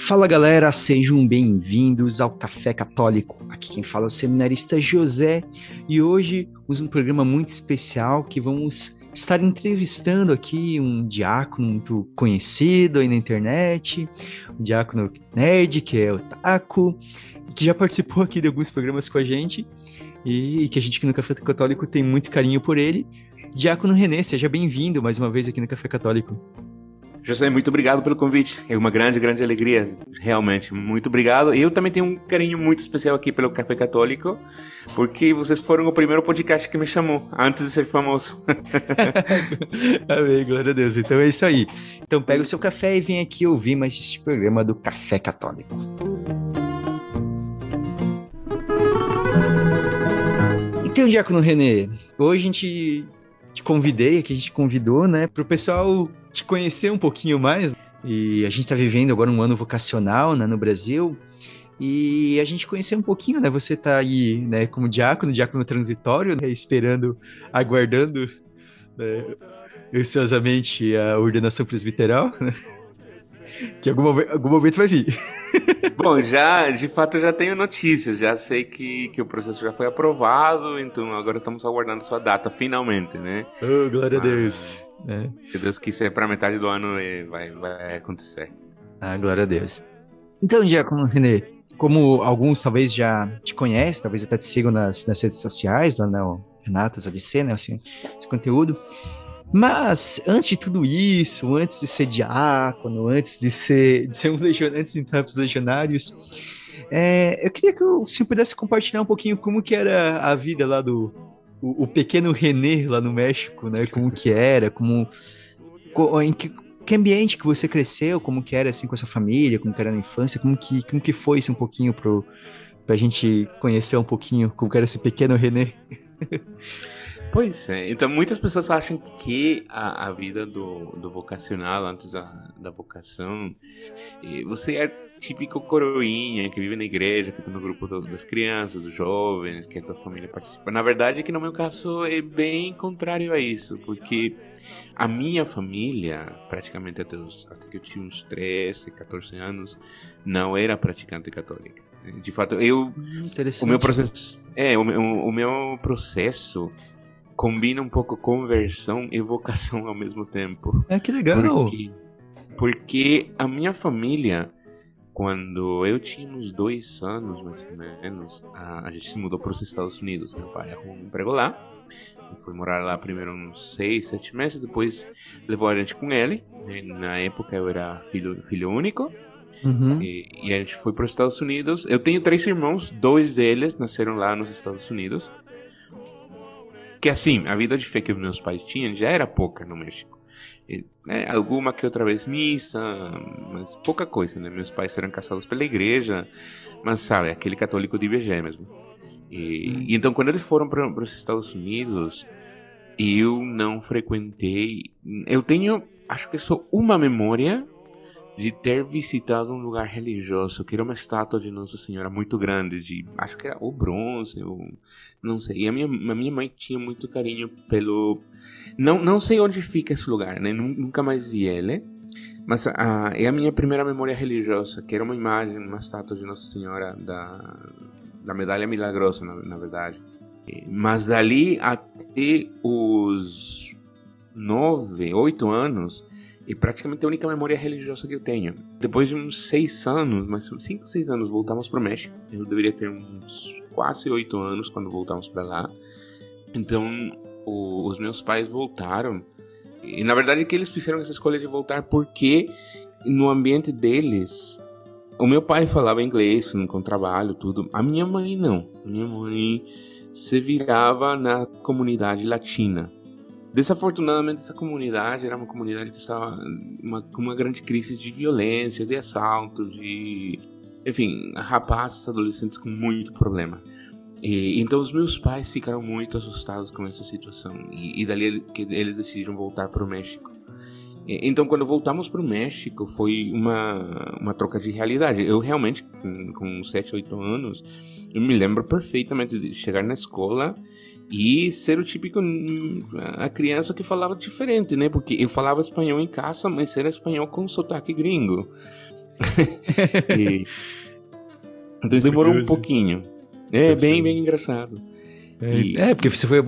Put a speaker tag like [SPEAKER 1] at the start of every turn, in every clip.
[SPEAKER 1] Fala galera, sejam bem-vindos ao Café Católico. Aqui quem fala é o seminarista José e hoje temos um programa muito especial que vamos estar entrevistando aqui um diácono muito conhecido aí na internet, um diácono nerd que é o Taco, que já participou aqui de alguns programas com a gente e que a gente aqui no Café Católico tem muito carinho por ele. Diácono René, seja bem-vindo mais uma vez aqui no Café Católico.
[SPEAKER 2] José, muito obrigado pelo convite. É uma grande alegria, realmente. Muito obrigado. Eu também tenho um carinho muito especial aqui pelo Café Católico, porque vocês foram o primeiro podcast que me chamou, antes de ser famoso.
[SPEAKER 1] Amém, glória a Deus. Então é isso aí. Então pega o seu café e vem aqui ouvir mais este programa do Café Católico. Então, Diácono René, hoje a gente te convidei, aqui a gente convidou, né, para o pessoal te conhecer um pouquinho mais. E a gente está vivendo agora um ano vocacional, né, no Brasil, e a gente conhecer um pouquinho, né, você está aí, né, como diácono transitório, né, esperando, aguardando, né, ansiosamente a ordenação presbiteral, né, que algum momento vai vir.
[SPEAKER 2] Bom, de fato já tenho notícias, já sei que o processo já foi aprovado, então agora estamos aguardando sua data, finalmente, né?
[SPEAKER 1] Oh, glória a Deus.
[SPEAKER 2] Se Deus quiser, para metade do ano vai acontecer.
[SPEAKER 1] Ah, glória a Deus. Então, Diácono René, como alguns talvez já te conhecem, talvez até te sigam nas redes sociais, lá no Renatos ADC, né, assim, esse conteúdo, mas antes de tudo isso, antes de ser diácono, antes de ser um legionário, antes de entrar para os legionários, eu queria que o senhor pudesse compartilhar um pouquinho como que era a vida lá o pequeno René lá no México, né? Como que era, em que ambiente que você cresceu, como que era assim com a sua família, como que era na infância, como que foi isso um pouquinho pra gente conhecer um pouquinho como que era esse pequeno René.
[SPEAKER 2] Pois é, então muitas pessoas acham que a vida do vocacional, antes da vocação, você é típico coroinha que vive na igreja, que está no grupo das crianças, dos jovens, que a tua família participa. Na verdade é que no meu caso é bem contrário a isso, porque a minha família, praticamente até que eu tinha uns 13, 14 anos, não era praticante católica. De fato, o meu processo, o meu processo combina um pouco conversão e vocação ao mesmo tempo.
[SPEAKER 1] Que legal!
[SPEAKER 2] Porque a minha família, quando eu tinha uns 2 anos, mais ou menos, a gente se mudou para os Estados Unidos. Meu pai arrumou um emprego lá. Eu fui morar lá primeiro uns 6, 7 meses. Depois levou a gente com ele. Na época eu era filho único.
[SPEAKER 1] Uhum.
[SPEAKER 2] E a gente foi para os Estados Unidos. Eu tenho 3 irmãos. 2 deles nasceram lá nos Estados Unidos. Que assim, a vida de fé que os meus pais tinham já era pouca no México. Alguma que outra vez missa, mas pouca coisa, né? Meus pais eram casados pela igreja, mas sabe, aquele católico de IBGE mesmo. E então quando eles foram para os Estados Unidos, eu não frequentei. Eu tenho, acho que só uma memória de ter visitado um lugar religioso, que era uma estátua de Nossa Senhora muito grande, acho que era o bronze, não sei. E a minha mãe tinha muito carinho pelo... Não sei onde fica esse lugar, né? Nunca mais vi ele. Mas é a minha primeira memória religiosa, que era uma imagem, uma estátua de Nossa Senhora da Medalha Milagrosa, na verdade. Mas dali até os 9, 8 anos... E praticamente a única memória religiosa que eu tenho. Depois de uns 6 anos, mas 5, 6 anos, voltamos para o México. Eu deveria ter uns quase 8 anos quando voltamos para lá. Então, os meus pais voltaram. E na verdade é que eles fizeram essa escolha de voltar porque no ambiente deles... O meu pai falava inglês, com trabalho, tudo. A minha mãe não. A minha mãe se virava na comunidade latina. Desafortunadamente, essa comunidade era uma comunidade que estava com uma grande crise de violência, de assalto, enfim, rapazes, adolescentes com muito problema. Então, os meus pais ficaram muito assustados com essa situação. E dali que eles decidiram voltar para o México. Então, quando voltamos para o México, foi uma troca de realidade. Eu realmente, com 7, 8 anos, eu me lembro perfeitamente de chegar na escola e ser o típico a criança que falava diferente, né? Porque eu falava espanhol em casa, mas era espanhol com sotaque gringo. E, então isso demorou um pouquinho. Bem engraçado.
[SPEAKER 1] Porque você foi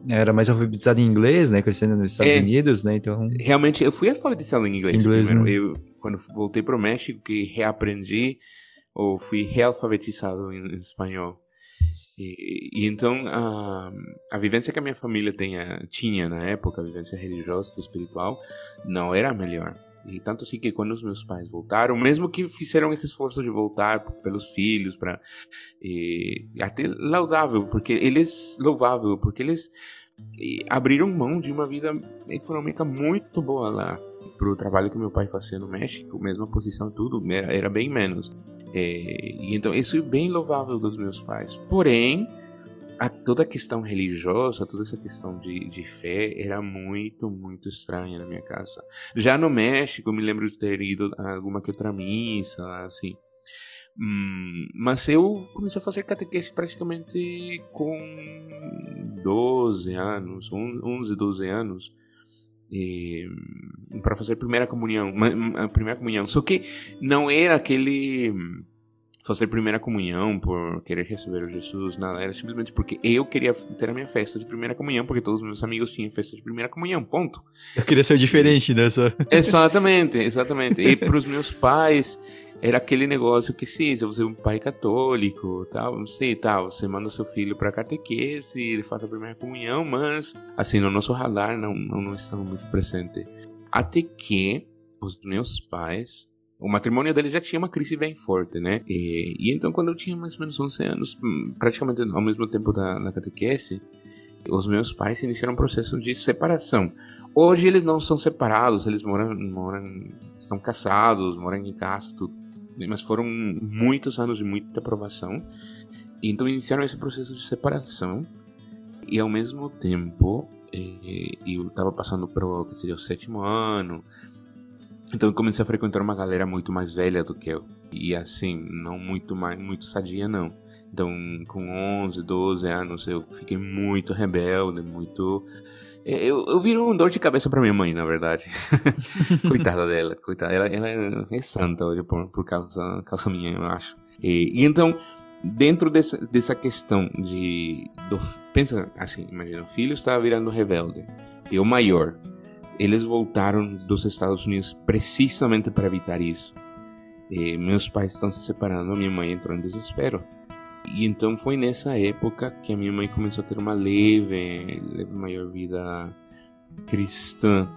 [SPEAKER 1] era mais alfabetizado em inglês, né? Crescendo nos Estados Unidos, né? Então...
[SPEAKER 2] Realmente, eu fui alfabetizado em inglês primeiro.
[SPEAKER 1] Né?
[SPEAKER 2] Eu, quando voltei para o México, que reaprendi, ou fui realfabetizado em espanhol. E então, a vivência que a minha família tinha na época, a vivência religiosa e espiritual, não era a melhor. E tanto assim que quando os meus pais voltaram, mesmo que fizeram esse esforço de voltar pelos filhos, até louvável, porque eles abriram mão de uma vida econômica muito boa lá. Pro trabalho que meu pai fazia no México, mesma posição, tudo, era bem menos. E então, isso é bem louvável dos meus pais. Porém, toda a questão religiosa, toda essa questão de fé era muito, muito estranha na minha casa. Já no México, eu me lembro de ter ido a alguma que outra missa, assim. Mas eu comecei a fazer catequese praticamente com 12 anos, 11, 12 anos. Para fazer a primeira comunhão. Só que não era aquele fazer primeira comunhão por querer receber o Jesus, nada, era simplesmente porque eu queria ter a minha festa de primeira comunhão, porque todos os meus amigos tinham festa de primeira comunhão, ponto.
[SPEAKER 1] Eu queria ser diferente dessa.
[SPEAKER 2] Exatamente. E para os meus pais era aquele negócio que sim, se você é um pai católico, tal, não sei, tal, você manda seu filho para catequese, ele faz a primeira comunhão, mas assim, no nosso radar não estão muito presente. Até que os meus pais, o matrimônio dele já tinha uma crise bem forte, né? E então, quando eu tinha mais ou menos 11 anos, praticamente ao mesmo tempo da catequese, os meus pais iniciaram um processo de separação. Hoje eles não são separados, eles estão casados, moram em casa, tudo. Mas foram muitos anos de muita provação. E então iniciaram esse processo de separação. E ao mesmo tempo, eu estava passando para que seria o 7º ano. Então eu comecei a frequentar uma galera muito mais velha do que eu. E assim, não muito sadia, não. Então, com 11, 12 anos, eu fiquei muito rebelde, muito... Eu viro um dor de cabeça pra minha mãe, na verdade. Coitada dela, coitada. Ela é santa hoje por causa minha, eu acho. E então, dentro dessa questão pensa assim, imagina, o filho estava virando rebelde. E o maior... Eles voltaram dos Estados Unidos precisamente para evitar isso. Meus pais estão se separando, minha mãe entrou em desespero. E então foi nessa época que a minha mãe começou a ter uma leve maior vida cristã.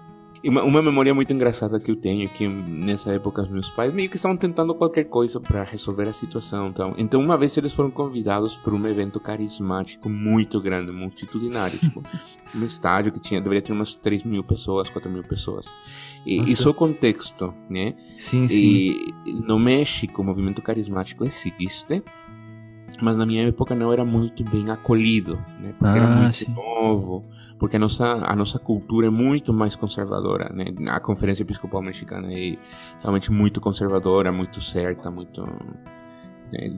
[SPEAKER 2] E uma memória muito engraçada que eu tenho é que nessa época os meus pais meio que estavam tentando qualquer coisa para resolver a situação. Então uma vez eles foram convidados para um evento carismático muito grande, multitudinário, tipo, um estádio que deveria ter umas 3.000 pessoas, 4.000 pessoas. E só contexto, né?
[SPEAKER 1] Sim.
[SPEAKER 2] E no México o movimento carismático existe, mas na minha época não era muito bem acolhido, né? Porque era muito novo, porque a nossa cultura é muito mais conservadora, né? A Conferência Episcopal Mexicana é realmente muito conservadora, muito certa, muito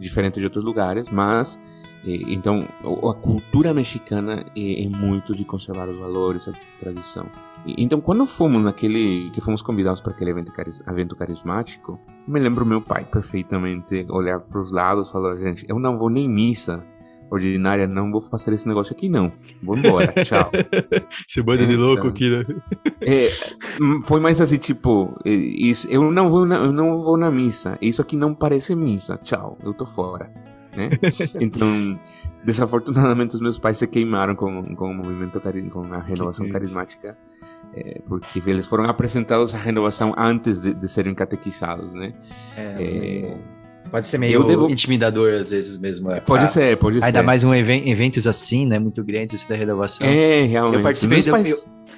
[SPEAKER 2] diferente de outros lugares, mas então a cultura mexicana é muito de conservar os valores, a tradição. Então, quando fomos convidados para aquele evento carismático, me lembro meu pai perfeitamente olhar para os lados e falar: gente, eu não vou nem missa ordinária, não vou fazer esse negócio aqui não, vou embora, tchau.
[SPEAKER 1] Você banda de louco aqui, né?
[SPEAKER 2] Foi mais assim, tipo, eu não vou na missa, isso aqui não parece missa, tchau, eu tô fora, né? Então, desafortunadamente os meus pais se queimaram com o movimento, com a renovação carismática. Porque eles foram apresentados à renovação antes de serem catequizados, né?
[SPEAKER 1] Pode ser meio intimidador às vezes mesmo.
[SPEAKER 2] Pode ser.
[SPEAKER 1] Ainda mais eventos assim, né? Muito grandes assim, da renovação.
[SPEAKER 2] Realmente.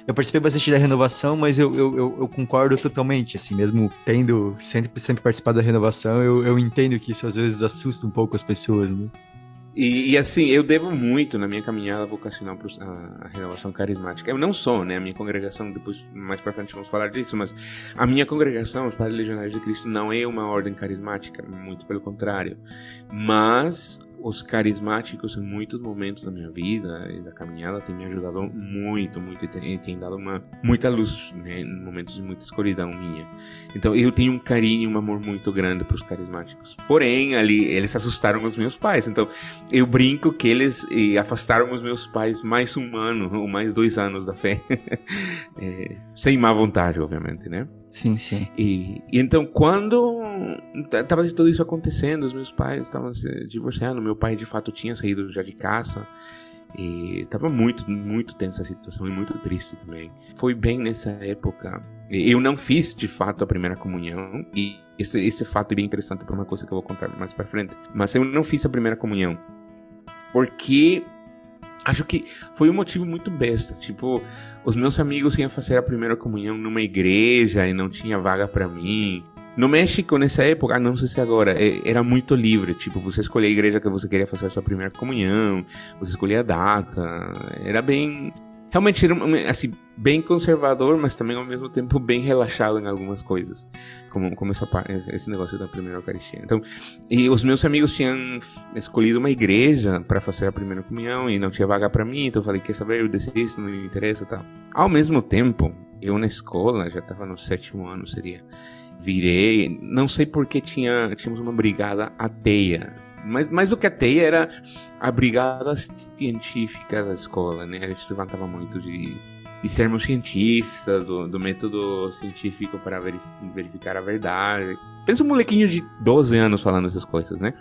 [SPEAKER 1] Eu participei bastante da renovação, mas eu concordo totalmente, assim, mesmo tendo sempre participado da renovação, eu entendo que isso às vezes assusta um pouco as pessoas, né?
[SPEAKER 2] E assim, eu devo muito na minha caminhada vocacional para a renovação carismática. Eu não sou, né? A minha congregação, depois, mais pra frente vamos falar disso, mas a minha congregação, os Padres Legionários de Cristo, não é uma ordem carismática, muito pelo contrário. Mas os carismáticos em muitos momentos da minha vida e da caminhada têm me ajudado muito, muito, e tem dado muita luz, né, em momentos de muita escuridão minha. Então eu tenho um carinho, um amor muito grande para os carismáticos. Porém, ali eles assustaram os meus pais. Então eu brinco que eles afastaram os meus pais mais um ano ou mais 2 anos da fé. Sem má vontade, obviamente, né?
[SPEAKER 1] Sim, sim.
[SPEAKER 2] E então, quando estava tudo isso acontecendo, os meus pais estavam se divorciando, meu pai de fato tinha saído já de casa, e estava muito, muito tensa a situação e muito triste também. Foi bem nessa época. Eu não fiz de fato a primeira comunhão, e esse fato é bem interessante para uma coisa que eu vou contar mais para frente. Mas eu não fiz a primeira comunhão porque acho que foi um motivo muito besta. Tipo, os meus amigos iam fazer a primeira comunhão numa igreja e não tinha vaga pra mim. No México, nessa época, não sei se agora, era muito livre. Tipo, você escolhia a igreja que você queria fazer a sua primeira comunhão, você escolhia a data. Era bem... Realmente era, assim, bem conservador, mas também ao mesmo tempo bem relaxado em algumas coisas. Como esse negócio da primeira Eucaristia. Então, e os meus amigos tinham escolhido uma igreja para fazer a primeira comunhão e não tinha vaga para mim, então eu falei, quer saber, eu desisto, não me interessa e tal. Ao mesmo tempo, eu na escola, já estava no 7º ano, virei, não sei porque tínhamos uma brigada ateia. Mas mais do que ateia era a brigada científica da escola, né? A gente se levantava muito de sermos cientistas, do método científico para verificar a verdade. Pensa um molequinho de 12 anos falando essas coisas, né?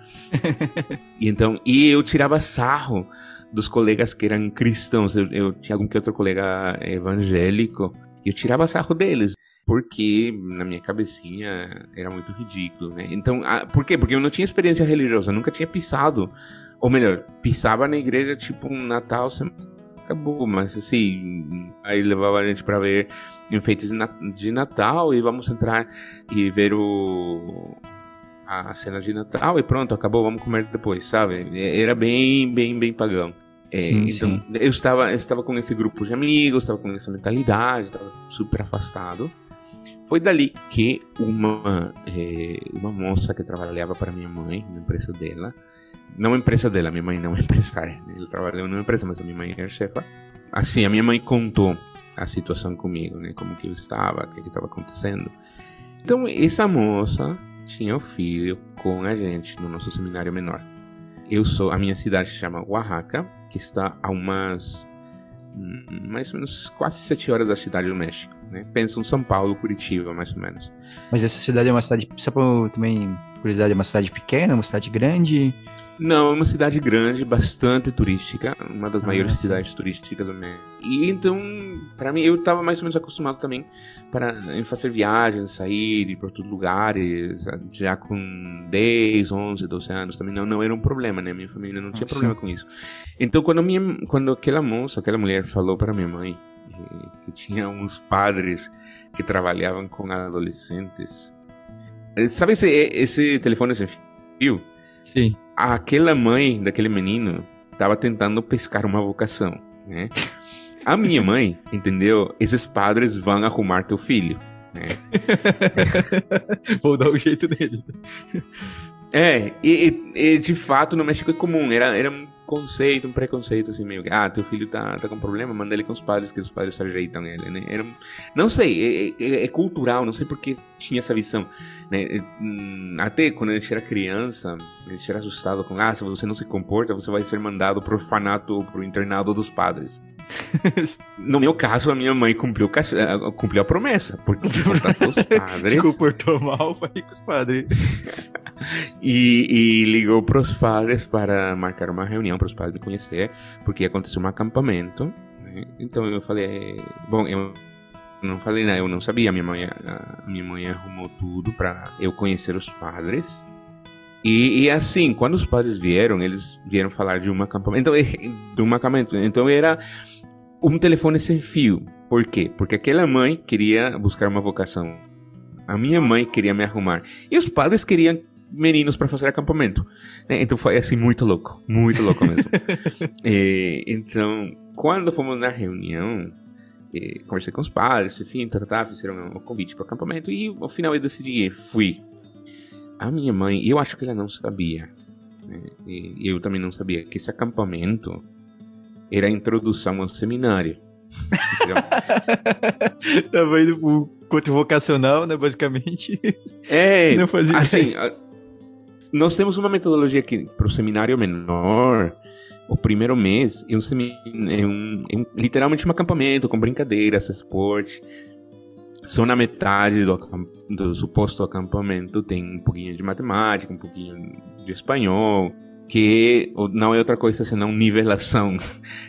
[SPEAKER 2] E eu tirava sarro dos colegas que eram cristãos. Eu tinha algum que outro colega evangélico, e eu tirava sarro deles. Porque na minha cabecinha era muito ridículo, né? Então, por quê? Porque eu não tinha experiência religiosa, eu nunca tinha pisado. Ou melhor, pisava na igreja, tipo, um Natal, acabou. Mas assim, aí levava a gente pra ver enfeites de Natal e vamos entrar e ver a cena de Natal e pronto, acabou, vamos comer depois, sabe? Era bem, bem, bem pagão.
[SPEAKER 1] Sim,
[SPEAKER 2] então,
[SPEAKER 1] sim.
[SPEAKER 2] eu estava com esse grupo de amigos, estava com essa mentalidade, estava super afastado. Foi dali que uma moça que trabalhava para minha mãe, na empresa dela, não a empresa dela, minha mãe não é empresária, ela trabalhava numa empresa, mas a minha mãe era chefa. Assim, a minha mãe contou a situação comigo, né, como que eu estava, o que estava acontecendo. Então, essa moça tinha o filho com a gente no nosso seminário menor. A minha cidade se chama Oaxaca, que está a mais ou menos quase 7 horas da cidade do México, né? Pensa em São Paulo, Curitiba, mais ou menos.
[SPEAKER 1] Mas essa cidade é uma cidade, só pra também, curiosidade, é uma cidade pequena, uma cidade grande?
[SPEAKER 2] Não, é uma cidade grande, bastante turística, uma das maiores cidades turísticas do México. E então, para mim, eu estava mais ou menos acostumado também em fazer viagens, sair, ir para outros lugares, já com 10, 11, 12 anos, também não era um problema, né? Minha família não tinha problema com isso. Então, quando aquela mulher falou para minha mãe que tinha uns padres que trabalhavam com adolescentes, sabe esse telefone sem fio?
[SPEAKER 1] Sim.
[SPEAKER 2] Aquela mãe daquele menino estava tentando pescar uma vocação, né? A minha mãe, entendeu? Esses padres vão arrumar teu filho, né?
[SPEAKER 1] Vou dar o jeito dele.
[SPEAKER 2] E de fato no México é comum, era um preconceito assim meio que, teu filho tá com problema, manda ele com os padres, que os padres ajeitam ele, né? Não sei, é cultural, não sei porque tinha essa visão, né? Até quando a gente era criança, a gente era assustado com, se você não se comporta, você vai ser mandado pro orfanato, pro internado dos padres. No meu caso, a minha mãe cumpriu a promessa, porque contatou os padres.
[SPEAKER 1] Se comportou mal, vai com os padres.
[SPEAKER 2] E ligou para os padres para marcar uma reunião para os padres me conhecer, porque aconteceu um acampamento, né? Então eu falei, eu não falei nada, eu não sabia, minha mãe arrumou tudo para eu conhecer os padres. E assim, quando os padres vieram, eles vieram falar de um acampamento, então era um telefone sem fio. Por quê? Porque aquela mãe queria buscar uma vocação, a minha mãe queria me arrumar, e os padres queriam meninos para fazer acampamento, né? Então foi assim muito louco mesmo. Então, quando fomos na reunião, conversei com os padres, enfim, fizeram um convite para o acampamento, e ao final eu decidi ir, fui. A minha mãe, eu acho que ela não sabia, né? E eu também não sabia que esse acampamento era a introdução ao seminário.
[SPEAKER 1] Tava indo pro culto vocacional, né, basicamente.
[SPEAKER 2] É,
[SPEAKER 1] Não fazia
[SPEAKER 2] assim,
[SPEAKER 1] ideia.
[SPEAKER 2] nós temos uma metodologia que para o seminário menor, o primeiro mês é literalmente um acampamento com brincadeiras, esporte. Só na metade do suposto acampamento tem um pouquinho de matemática, um pouquinho de espanhol, que não é outra coisa senão nivelação,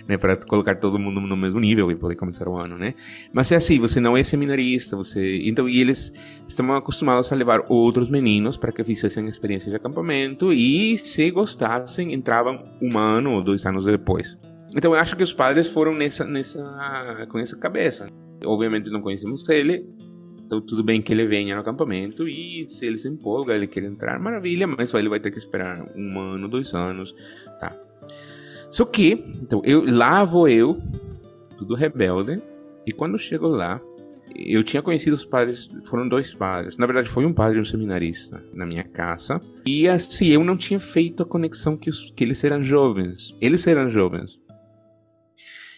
[SPEAKER 2] né, para colocar todo mundo no mesmo nível e poder começar o ano, né? Mas é assim, você não é seminarista, então, e eles estão acostumados a levar outros meninos para que fizessem experiência de acampamento e, se gostassem, entravam 1 ano ou 2 anos depois. Então eu acho que os padres foram com essa cabeça. Obviamente não conhecemos ele, então tudo bem que ele venha no acampamento e se ele se empolga, ele quer entrar, maravilha, mas ele vai ter que esperar 1 ano, 2 anos, tá? Só que, então, lá vou eu, tudo rebelde, e quando chego lá, eu tinha conhecido os padres, foram 2 padres, na verdade foi um padre e um seminarista na minha casa, e assim, eu não tinha feito a conexão que eles eram jovens,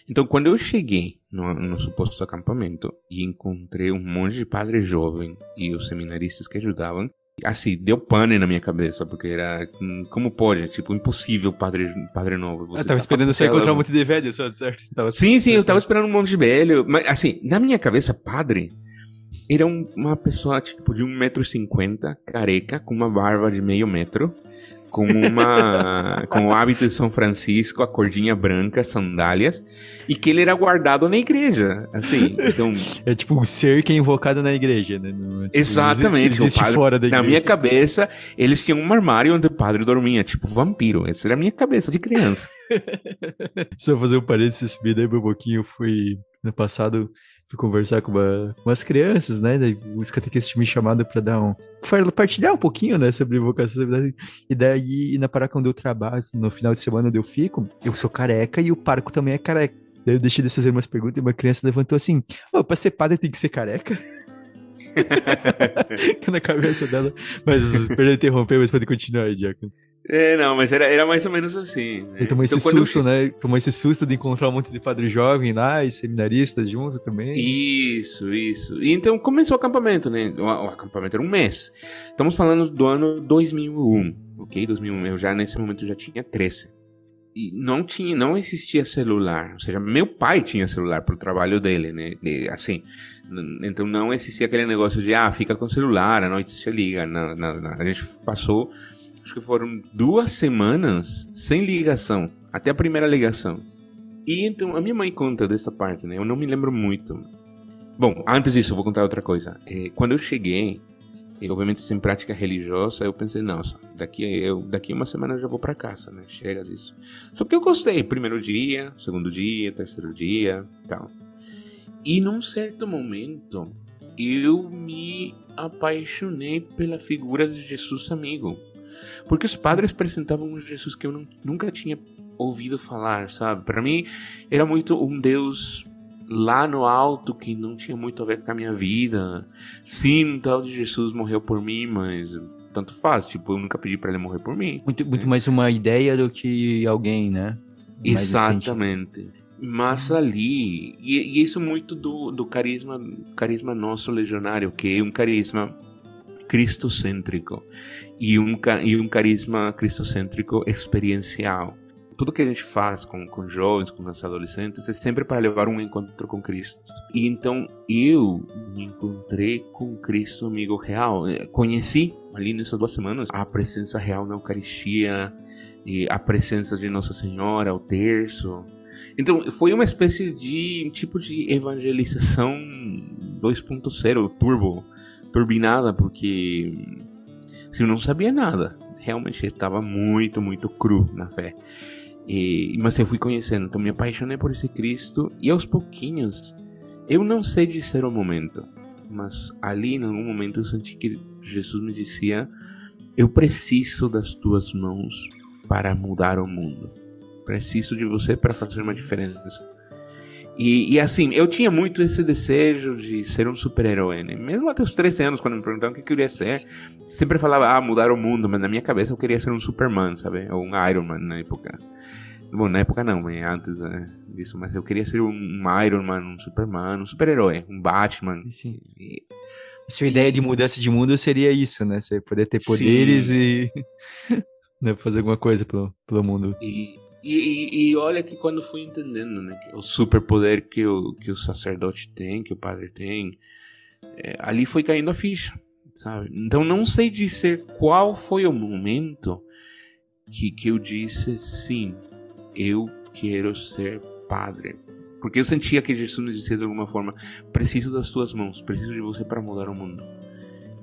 [SPEAKER 2] Então, quando eu cheguei no suposto acampamento e encontrei um monte de padre jovem e os seminaristas que ajudavam, assim, deu pane na minha cabeça, porque era, como pode? Tipo, impossível padre novo. Você
[SPEAKER 1] Tava esperando você encontrar um monte de velho, só, certo?
[SPEAKER 2] Sim, eu tava esperando um monte de velho, mas assim, na minha cabeça, padre era uma pessoa, tipo, de 1,50 m, careca, com uma barba de meio metro, com o hábito de São Francisco, a cordinha branca, sandálias, e que ele era guardado na igreja, assim, então...
[SPEAKER 1] É tipo um ser que é invocado na igreja, né? Não, tipo,
[SPEAKER 2] exatamente,
[SPEAKER 1] existe
[SPEAKER 2] o padre,
[SPEAKER 1] fora da igreja.
[SPEAKER 2] Na minha cabeça, eles tinham um armário onde o padre dormia, tipo vampiro, essa era a minha cabeça de criança.
[SPEAKER 1] Só fazer um parênteses, subir daí um pouquinho, no passado, fui conversar com umas crianças, né? Daí os catequistas me chamaram pra partilhar um pouquinho, né, sobre vocação. E daí, na paróquia onde eu trabalho, no final de semana onde eu fico, eu sou careca e o pároco também é careca. Daí eu deixei de fazer umas perguntas e uma criança levantou assim: pra ser padre tem que ser careca? Na cabeça dela. Mas, perdão interromper, mas pode continuar aí, Diácono.
[SPEAKER 2] Não, mas era mais ou menos assim, né?
[SPEAKER 1] Ele tomou esse
[SPEAKER 2] Então,
[SPEAKER 1] susto, né? Tomou esse susto de encontrar um monte de padre jovem lá e seminaristas junto também.
[SPEAKER 2] Isso. E então começou o acampamento, né? O acampamento era 1 mês. Estamos falando do ano 2001, ok? 2001, eu já nesse momento já tinha 13. E não existia celular, ou seja, meu pai tinha celular pro trabalho dele, né? Assim, então não existia aquele negócio de, fica com celular, à noite se liga, não. A gente passou... Acho que foram 2 semanas sem ligação, até a primeira ligação. E então, a minha mãe conta dessa parte, né? Eu não me lembro muito. Bom, antes disso, eu vou contar outra coisa. Quando eu cheguei, obviamente sem prática religiosa, eu pensei, nossa, daqui a 1 semana eu já vou pra casa, né? Chega disso. Só que eu gostei, primeiro dia, segundo dia, terceiro dia, tal. E num certo momento, eu me apaixonei pela figura de Jesus amigo. Porque os padres apresentavam um Jesus que eu nunca tinha ouvido falar, sabe? Para mim era muito um Deus lá no alto que não tinha muito a ver com a minha vida. Sim, um tal de Jesus morreu por mim, mas tanto faz. Tipo, eu nunca pedi para ele morrer por mim.
[SPEAKER 1] Muito mais uma ideia do que alguém, né?
[SPEAKER 2] Exatamente. Mas ali, e isso muito do carisma nosso legionário, que é um carisma cristocêntrico e um carisma cristocêntrico experiencial. Tudo que a gente faz com jovens, com os adolescentes, é sempre para levar um encontro com Cristo. E então eu me encontrei com Cristo amigo real. Conheci ali nessas 2 semanas a presença real na Eucaristia, e a presença de Nossa Senhora, o terço. Então foi uma espécie de tipo de evangelização 2.0, turbinada, porque assim, eu não sabia nada. Realmente estava muito, muito cru na fé. Mas eu fui conhecendo, então me apaixonei por esse Cristo. E aos pouquinhos, eu não sei dizer o momento, mas ali em algum momento eu senti que Jesus me dizia: eu preciso das tuas mãos para mudar o mundo. Preciso de você para fazer uma diferença. E assim, eu tinha muito esse desejo de ser um super-herói, né? Mesmo até os 13 anos, quando me perguntavam o que eu queria ser, sempre falava, mudar o mundo, mas na minha cabeça eu queria ser um Superman, sabe? Ou um Iron Man na época. Bom, na época não, mas antes disso, mas eu queria ser um Iron Man, um Superman, um super-herói, um Batman.
[SPEAKER 1] Sim. Sua ideia de mudança de mundo seria isso, né? Você poder ter poderes e né, fazer alguma coisa pelo mundo.
[SPEAKER 2] E olha que quando fui entendendo, né, que o superpoder que o sacerdote tem, que o padre tem, ali foi caindo a ficha, sabe? Então não sei dizer qual foi o momento que eu disse, sim, eu quero ser padre. Porque eu sentia que Jesus me dizia de alguma forma, preciso das tuas mãos, preciso de você para mudar o mundo.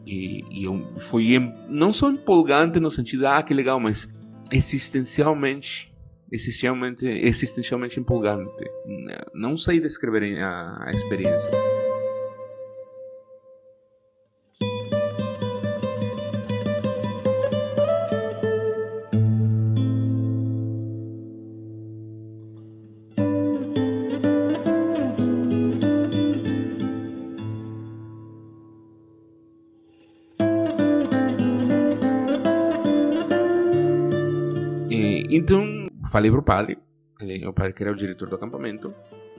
[SPEAKER 2] E eu fui não só empolgante no sentido, que legal, mas existencialmente empolgante. Não sei descrever a experiência. Então, falei pro padre, o padre que era o diretor do acampamento,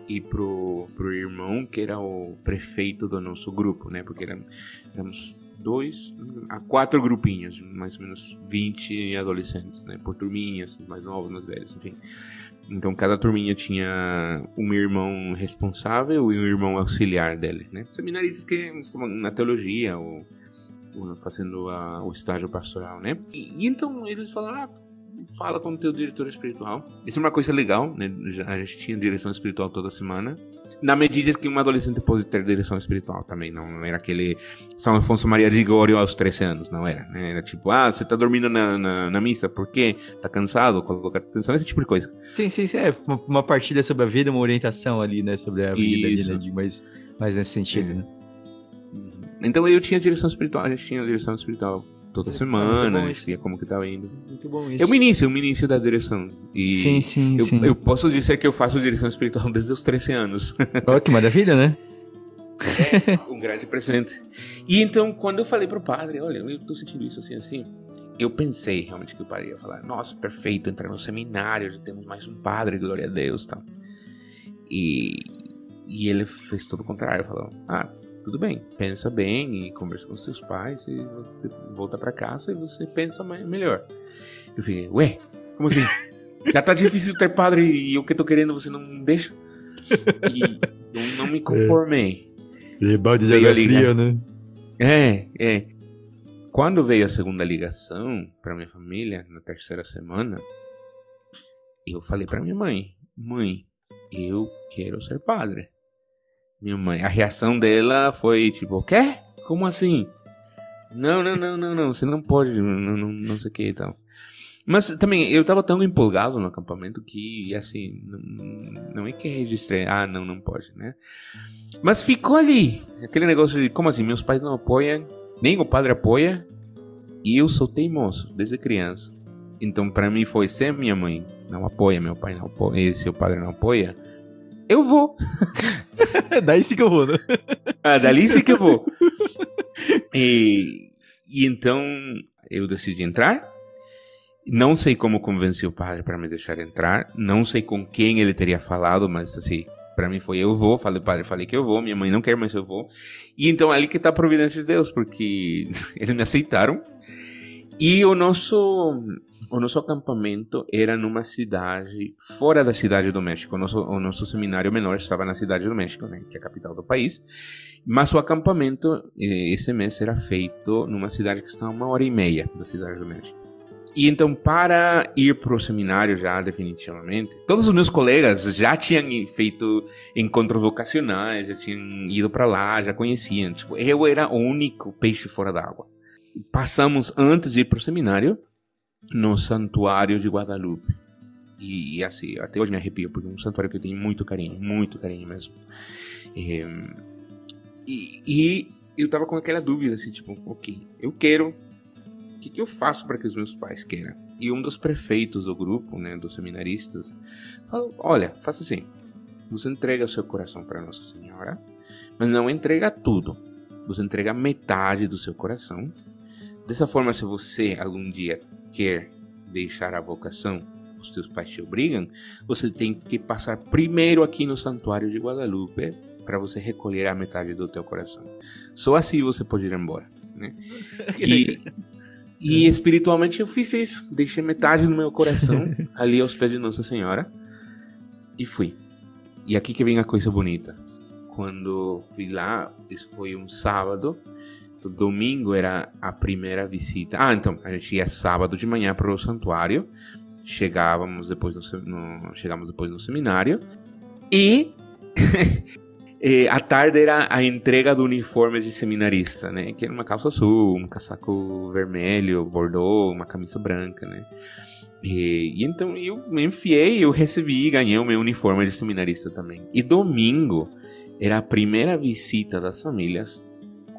[SPEAKER 2] e pro irmão que era o prefeito do nosso grupo, né? Porque éramos 4 grupinhos, mais ou menos 20 adolescentes, né? Por turminhas, mais novos, mais velhos, enfim. Então, cada turminha tinha um irmão responsável e um irmão auxiliar dele, né? Seminaristas que estavam na teologia ou fazendo o estágio pastoral, né? E então eles falaram, fala com o teu diretor espiritual. Isso é uma coisa legal, né? A gente tinha direção espiritual toda semana. Na medida que um adolescente pode ter direção espiritual também. Não era aquele São Afonso Maria de Ligório aos 13 anos, não era. Né? Era tipo, você tá dormindo na missa, por quê? Tá cansado? Colocar atenção, esse tipo de coisa.
[SPEAKER 1] Sim, uma partilha sobre a vida, uma orientação ali, né? Sobre a vida ali, né? Mais nesse sentido, né?
[SPEAKER 2] Então eu tinha direção espiritual, a gente tinha direção espiritual toda semana, a gente via como que tava indo.
[SPEAKER 1] Muito bom isso.
[SPEAKER 2] É o início da direção. E
[SPEAKER 1] sim.
[SPEAKER 2] Eu posso dizer que eu faço direção espiritual desde os 13 anos.
[SPEAKER 1] Oh, que maravilha, né?
[SPEAKER 2] Um grande presente. E então, quando eu falei pro padre, olha, eu tô sentindo isso assim, eu pensei realmente que o padre ia falar, nossa, perfeito, entrar no seminário, já temos mais um padre, glória a Deus, tal. E ele fez todo o contrário, falou, tudo bem, pensa bem e conversa com seus pais e você volta pra casa e você pensa melhor. Eu fiquei, como assim? Já tá difícil ter padre e o que eu tô querendo você não deixa? E eu não me conformei.
[SPEAKER 1] Balde de água fria, né?
[SPEAKER 2] Quando veio a segunda ligação pra minha família, na terceira semana, eu falei pra minha mãe, eu quero ser padre. Minha mãe, a reação dela foi tipo, o quê? Como assim? Não, você não pode, não sei o que e tal. Mas também, eu tava tão empolgado no acampamento que, assim, não é que registrei, não pode, né? Mas ficou ali, aquele negócio de, como assim, meus pais não apoiam, nem o padre apoia, e eu sou teimoso, desde criança. Então, pra mim foi, se minha mãe não apoia, meu pai não apoia, e se o padre não apoia, eu vou.
[SPEAKER 1] Daí sim que eu vou, né?
[SPEAKER 2] Dali sim que eu vou. E então eu decidi entrar. Não sei como convenci o padre para me deixar entrar. Não sei com quem ele teria falado, mas assim, para mim foi eu vou. Falei que eu vou. Minha mãe não quer, mas eu vou. E então ali que tá a providência de Deus, porque eles me aceitaram. E o nosso acampamento era numa cidade fora da cidade do México. O nosso seminário menor estava na cidade do México, né, que é a capital do país. Mas o acampamento esse mês era feito numa cidade que está a 1h30 da cidade do México. E então, para ir para o seminário já definitivamente, todos os meus colegas já tinham feito encontros vocacionais, já tinham ido para lá, já conheciam. Tipo, eu era o único peixe fora d'água. Passamos, antes de ir para o seminário, no Santuário de Guadalupe. E assim, até hoje me arrepio, porque é um santuário que eu tenho muito carinho mesmo. E eu tava com aquela dúvida, assim, tipo, ok, eu quero, o que eu faço para que os meus pais queiram? E um dos prefeitos do grupo, né, dos seminaristas, falou, olha, faça assim, você entrega o seu coração para Nossa Senhora, mas não entrega tudo. Você entrega metade do seu coração. Dessa forma, se você algum dia quer deixar a vocação, os teus pais te obrigam, você tem que passar primeiro aqui no Santuário de Guadalupe para você recolher a metade do teu coração. Só assim você pode ir embora, né? E espiritualmente eu fiz isso. Deixei metade do meu coração ali aos pés de Nossa Senhora e fui. E aqui que vem a coisa bonita. Quando fui lá, isso foi um sábado. O domingo era a primeira visita. Então, a gente ia sábado de manhã para o santuário. Chegamos depois no seminário. E à tarde era a entrega do uniforme de seminarista, né? Que era uma calça azul, um casaco vermelho, bordô, uma camisa branca, né? E então eu me enfiei, eu recebi e ganhei o meu uniforme de seminarista também. E domingo era a primeira visita das famílias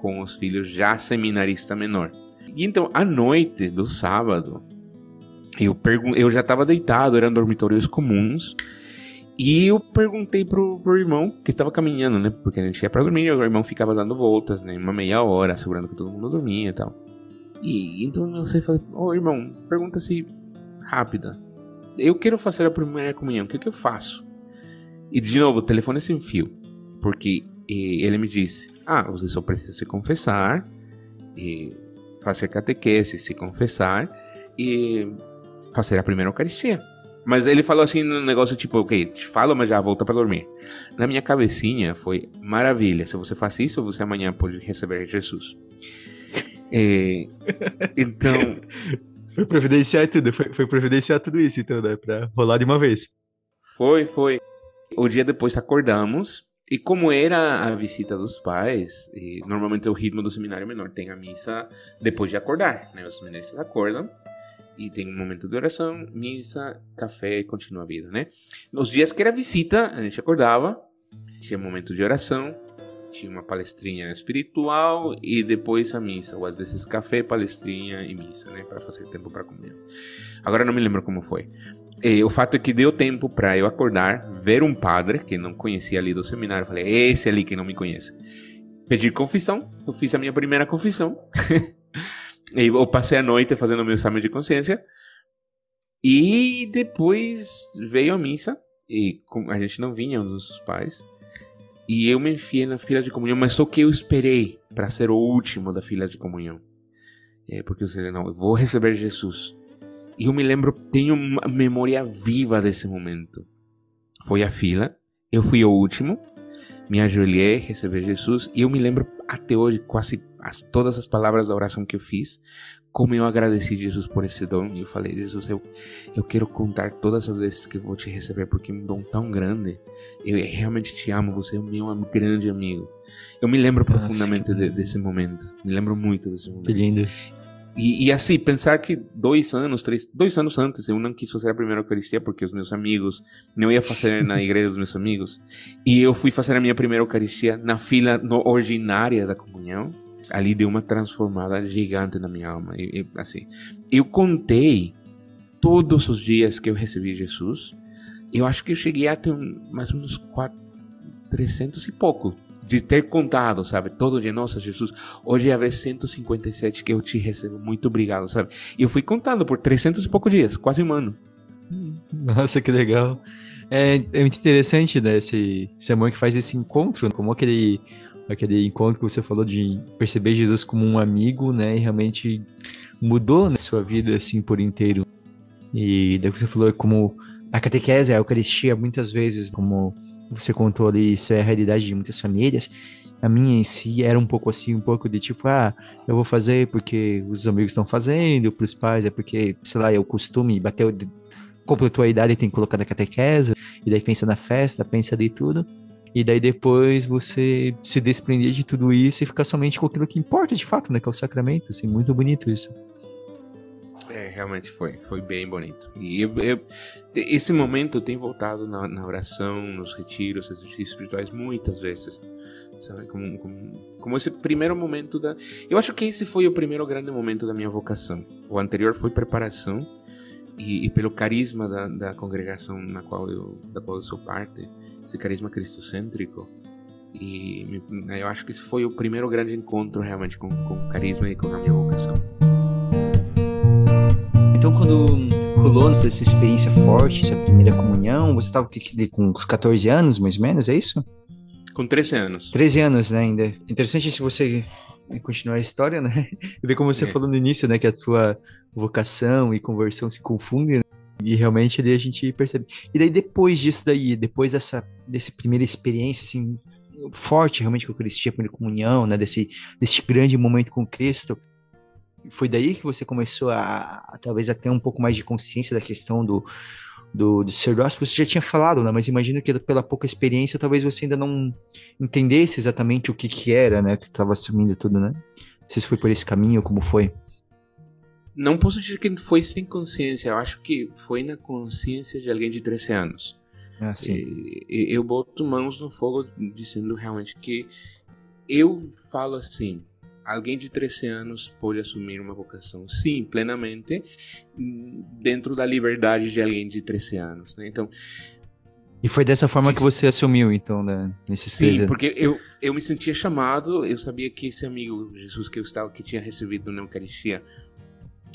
[SPEAKER 2] com os filhos já seminarista menor. E então, à noite do sábado, eu já estava deitado, eram dormitórios comuns, e eu perguntei pro irmão, que estava caminhando, né? Porque a gente ia pra dormir, e o irmão ficava dando voltas, né? Uma meia hora, segurando que todo mundo dormia e tal. E então eu falei, irmão, pergunta-se rápida. Eu quero fazer a primeira comunhão, o que eu faço? E de novo, o telefone sem fio. Porque ele me disse, você só precisa se confessar, e fazer catequese, se confessar e fazer a primeira Eucaristia. Mas ele falou assim no negócio tipo, ok, te falo, mas já volta pra dormir. Na minha cabecinha foi maravilha. Se você faz isso, você amanhã pode receber Jesus. Então...
[SPEAKER 1] Foi providenciar tudo, foi providenciar tudo isso, então, né? Pra rolar de uma vez.
[SPEAKER 2] Foi. O dia depois acordamos. E como era a visita dos pais, normalmente o ritmo do seminário menor tem a missa depois de acordar, né? Os seminaristas acordam e tem um momento de oração, missa, café e continua a vida, né? Nos dias que era visita, a gente acordava, tinha um momento de oração, tinha uma palestrinha espiritual e depois a missa, ou às vezes café, palestrinha e missa, né? Para fazer tempo para comer. Agora não me lembro como foi. O fato é que deu tempo para eu acordar, ver um padre que não conhecia ali do seminário. Falei, esse ali que não me conhece. Pedir confissão. Eu fiz a minha primeira confissão. Eu passei a noite fazendo meu exame de consciência. E depois veio a missa. E a gente não vinha, os nossos pais. E eu me enfiei na fila de comunhão. Mas só que eu esperei para ser o último da fila de comunhão. Porque eu falei, não, eu vou receber Jesus. E eu me lembro, tenho uma memória viva desse momento. Foi a fila, eu fui o último, me ajoelhei, recebi Jesus, e eu me lembro até hoje, quase todas as palavras da oração que eu fiz, como eu agradeci a Jesus por esse dom. E eu falei, Jesus, eu quero contar todas as vezes que eu vou te receber, porque é um dom tão grande. Eu realmente te amo, você é o meu grande amigo. Eu me lembro profundamente desse momento, me lembro muito desse momento.
[SPEAKER 1] Que lindo.
[SPEAKER 2] E assim, pensar que 2 anos antes eu não quis fazer a primeira Eucaristia porque os meus amigos, não ia fazer na igreja dos meus amigos, e eu fui fazer a minha primeira Eucaristia na fila ordinária da comunhão. Ali deu uma transformada gigante na minha alma. Assim, eu contei todos os dias que eu recebi Jesus. Eu acho que eu cheguei até mais ou menos 300 e pouco de ter contado, sabe? Todo dia, nossa, Jesus, hoje é a vez 157 que eu te recebo, muito obrigado, sabe? E eu fui contando por 300 e poucos dias, quase um ano.
[SPEAKER 1] Nossa, que legal. É muito interessante, né, esse amor que faz esse encontro, como aquele encontro que você falou de perceber Jesus como um amigo, né, e realmente mudou na sua vida, assim, por inteiro. E daí que você falou, como a catequese, a Eucaristia, muitas vezes, como você contou ali, isso é a realidade de muitas famílias. A minha em si era um pouco assim, um pouco de tipo, eu vou fazer porque os amigos estão fazendo, pros pais é porque, sei lá, é o costume, completou a idade e tem que colocar na catequese, e daí pensa na festa, pensa ali tudo, e daí depois você se desprender de tudo isso e ficar somente com aquilo que importa de fato, né, que é o sacramento, assim, muito bonito isso.
[SPEAKER 2] Realmente foi bem bonito. E esse momento tem voltado na oração, nos retiros, exercícios espirituais, muitas vezes, sabe? Como esse primeiro momento eu acho que esse foi o primeiro grande momento da minha vocação. O anterior foi preparação, e pelo carisma da congregação da qual eu sou parte, esse carisma cristocêntrico. E eu acho que esse foi o primeiro grande encontro realmente com o carisma e com a minha vocação.
[SPEAKER 1] Então, quando rolou essa experiência forte, essa primeira comunhão, você estava com uns 14 anos, mais ou menos, é isso?
[SPEAKER 2] Com 13 anos.
[SPEAKER 1] 13 anos, né, ainda. Interessante se você continuar a história, né? E ver como você falou no início, né, que a tua vocação e conversão se confundem, né? E realmente ali a gente percebe. E daí depois disso daí, depois dessa primeira experiência, assim, forte realmente com a Eucaristia, a primeira comunhão, né, desse grande momento com Cristo, foi daí que você começou talvez a ter um pouco mais de consciência da questão do sacerdócio? Você já tinha falado, né? Mas imagino que pela pouca experiência, talvez você ainda não entendesse exatamente o que era, né? Que estava assumindo tudo, né? Não sei se foi por esse caminho, como foi.
[SPEAKER 2] Não posso dizer que foi sem consciência. Eu acho que foi na consciência de alguém de 13 anos.
[SPEAKER 1] Ah, sim.
[SPEAKER 2] Eu boto mãos no fogo dizendo realmente que eu falo assim: alguém de 13 anos pode assumir uma vocação, sim, plenamente, dentro da liberdade de alguém de 13 anos, né? Então,
[SPEAKER 1] e foi dessa forma que você assumiu, então, né, nesses 13 anos?
[SPEAKER 2] Sim, porque eu me sentia chamado, eu sabia que esse amigo Jesus que tinha recebido na Eucaristia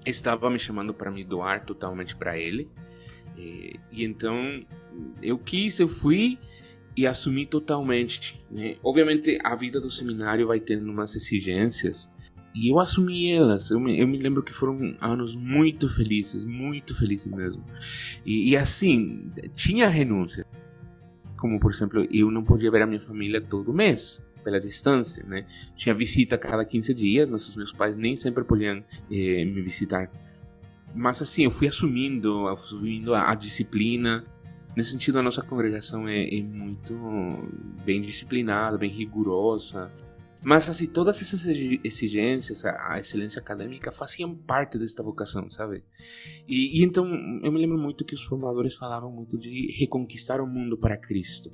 [SPEAKER 2] estava me chamando para me doar totalmente para ele, e então eu fui e assumi totalmente, né? Obviamente a vida do seminário vai tendo umas exigências e eu assumi elas. Eu me lembro que foram anos muito felizes mesmo. E assim, tinha renúncia, como por exemplo, eu não podia ver a minha família todo mês pela distância, né? Tinha visita a cada 15 dias, mas os meus pais nem sempre podiam me visitar. Mas assim, eu fui assumindo a disciplina. Nesse sentido, a nossa congregação é muito bem disciplinada, bem rigorosa. Mas, assim, todas essas exigências, a excelência acadêmica, faziam parte desta vocação, sabe? E então, eu me lembro muito que os formadores falavam muito de reconquistar o mundo para Cristo,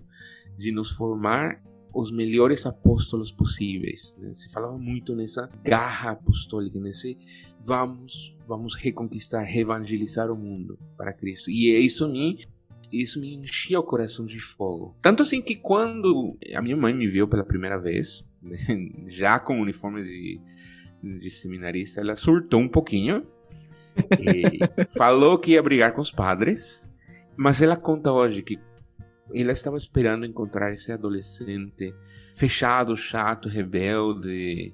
[SPEAKER 2] de nos formar os melhores apóstolos possíveis, né? Se falava muito nessa garra apostólica, nesse vamos reconquistar, reevangelizar o mundo para Cristo. E isso me enchia o coração de fogo. Tanto assim que quando a minha mãe me viu pela primeira vez, né, já com o uniforme de seminarista, ela surtou um pouquinho e falou que ia brigar com os padres, mas ela conta hoje que ela estava esperando encontrar esse adolescente fechado, chato, rebelde.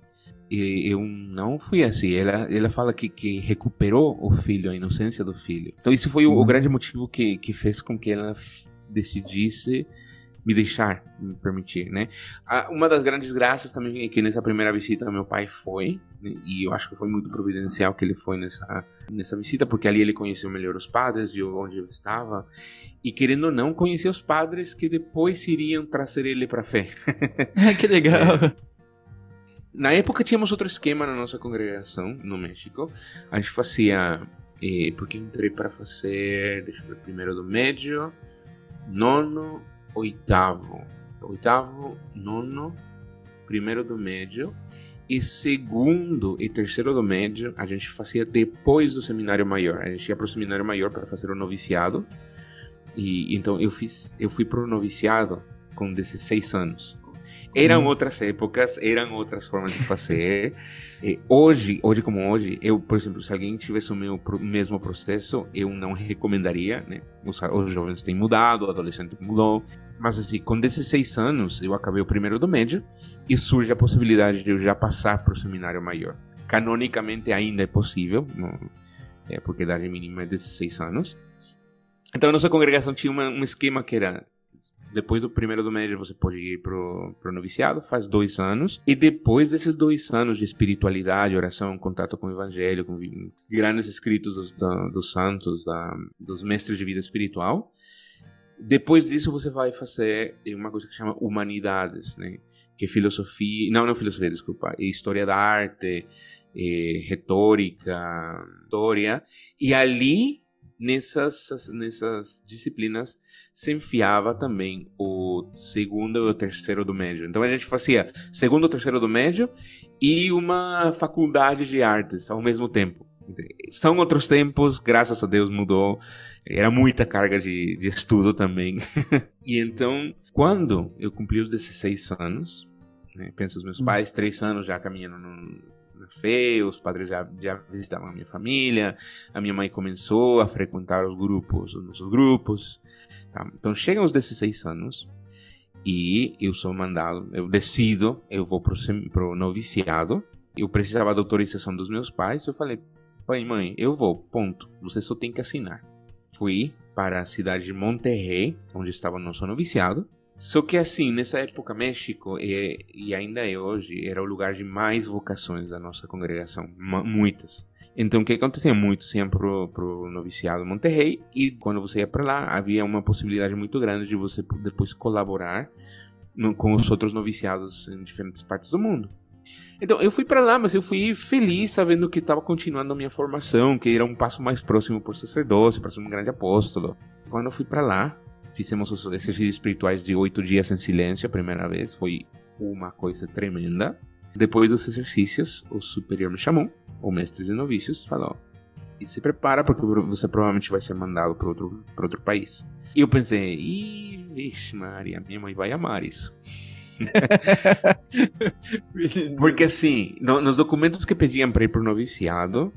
[SPEAKER 2] E eu não fui assim. Ela fala que recuperou o filho, a inocência do filho. Então isso foi o grande motivo que fez com que ela decidisse me deixar, me permitir, né? Uma das grandes graças também é que nessa primeira visita meu pai foi, né? E eu acho que foi muito providencial que ele foi nessa visita, porque ali ele conheceu melhor os padres, viu onde eu estava, e querendo ou não, conhecia os padres que depois iriam trazer ele para a fé.
[SPEAKER 1] Que legal!
[SPEAKER 2] Na época tínhamos outro esquema na nossa congregação no México. A gente fazia, porque eu entrei para fazer, deixa eu ver, primeiro do médio, nono, oitavo, nono, primeiro do médio, e segundo e terceiro do médio a gente fazia depois do seminário maior. A gente ia para o seminário maior para fazer o noviciado, e então eu fui para o noviciado com 16 anos. Eram outras épocas, eram outras formas de fazer. Hoje como hoje, eu, por exemplo, se alguém tivesse o mesmo processo, eu não recomendaria, né? Os jovens têm mudado, o adolescente mudou. Mas assim, com 16 anos, eu acabei o primeiro do médio e surge a possibilidade de eu já passar para o seminário maior. Canonicamente ainda é possível, porque a idade mínima é 16 anos. Então a nossa congregação tinha um esquema que era: depois do primeiro do médio você pode ir pro noviciado, faz 2 anos, e depois desses 2 anos de espiritualidade, oração, contato com o evangelho, com grandes escritos dos santos, dos mestres de vida espiritual, depois disso você vai fazer uma coisa que se chama humanidades, né? Que é filosofia, não filosofia, desculpa, é história da arte, retórica, história, e ali nessas disciplinas se enfiava também o segundo e o terceiro do médio. Então a gente fazia segundo e terceiro do médio e uma faculdade de artes ao mesmo tempo. São outros tempos, graças a Deus mudou. Era muita carga de estudo também. E então, Quando eu cumpri os 16 anos, né, penso os meus pais, 3 anos já caminhando na fé, os padres já visitavam a minha família, a minha mãe começou a frequentar os nossos grupos. Tá? Então chegam os 16 anos e eu sou mandado, eu decido, eu vou pro noviciado. Eu precisava da autorização dos meus pais, eu falei, pai, mãe, eu vou, ponto, você só tem que assinar. Fui para a cidade de Monterrey, onde estava o nosso noviciado. Só que assim, nessa época, México, e ainda é hoje, era o lugar de mais vocações da nossa congregação, muitas. Então, o que acontecia? Muitos iam pro noviciado Monterrey, e quando você ia para lá, havia uma possibilidade muito grande de você depois colaborar com os outros noviciados em diferentes partes do mundo. Então, eu fui para lá, mas eu fui feliz sabendo que estava continuando a minha formação, que era um passo mais próximo por sacerdócio, para ser um grande apóstolo. Quando eu fui para lá, fizemos os exercícios espirituais de 8 dias em silêncio a primeira vez, foi uma coisa tremenda. Depois dos exercícios, o superior me chamou, o mestre de novícios, falou, e se prepara porque você provavelmente vai ser mandado para outro país. E eu pensei, vixe Maria, minha mãe vai amar isso. Porque assim, nos documentos que pediam para ir pro noviciado,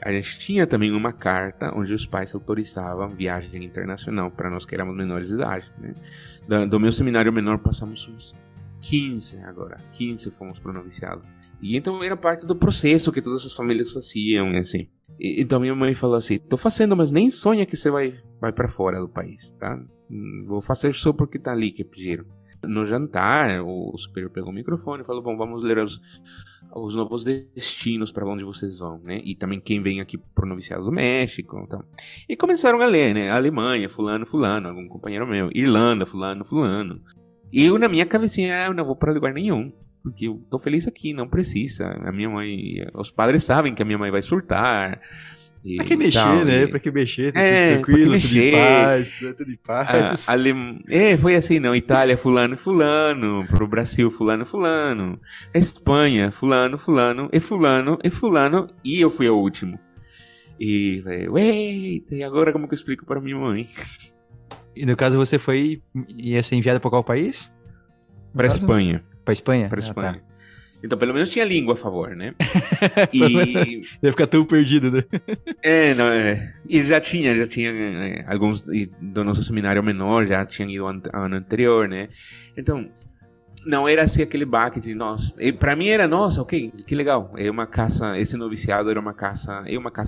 [SPEAKER 2] a gente tinha também uma carta onde os pais autorizavam viagem internacional para nós que éramos menores de idade, né? Do meu seminário menor passamos uns 15 agora, 15 fomos pro noviciado. E então era parte do processo que todas as famílias faziam, assim. Então minha mãe falou assim, tô fazendo, mas nem sonha que você vai para fora do país, tá? Vou fazer só porque tá ali que pediram. No jantar, o superior pegou o microfone e falou, bom, vamos ler os novos destinos para onde vocês vão, né? E também quem vem aqui pro noviciado do México. Então. E começaram a ler, né? Alemanha, fulano, algum companheiro meu. Irlanda, fulano. E eu, na minha cabecinha, eu não vou para lugar nenhum. Porque eu tô feliz aqui, não precisa. A minha mãe, os padres sabem que a minha mãe vai surtar.
[SPEAKER 1] Pra que mexer, né? Pra que mexer, tá tudo tranquilo, tudo em paz.
[SPEAKER 2] Foi assim, não. Itália, fulano, pro Brasil, fulano. Espanha, fulano, e fulano, e eu fui o último. E falei, e agora como que eu explico para minha mãe?
[SPEAKER 1] E no caso você ia ser enviado pra qual país?
[SPEAKER 2] Pra Espanha.
[SPEAKER 1] Pra Espanha?
[SPEAKER 2] Pra Espanha. Tá. Então, pelo menos tinha língua a favor, né?
[SPEAKER 1] Ia ficar tão perdido, né?
[SPEAKER 2] E já tinha alguns do nosso seminário menor, já tinham ido ano anterior, né? Então, não era assim aquele baque de, nossa... Pra mim era, nossa, ok, que legal. É uma casa, esse noviciado era uma casa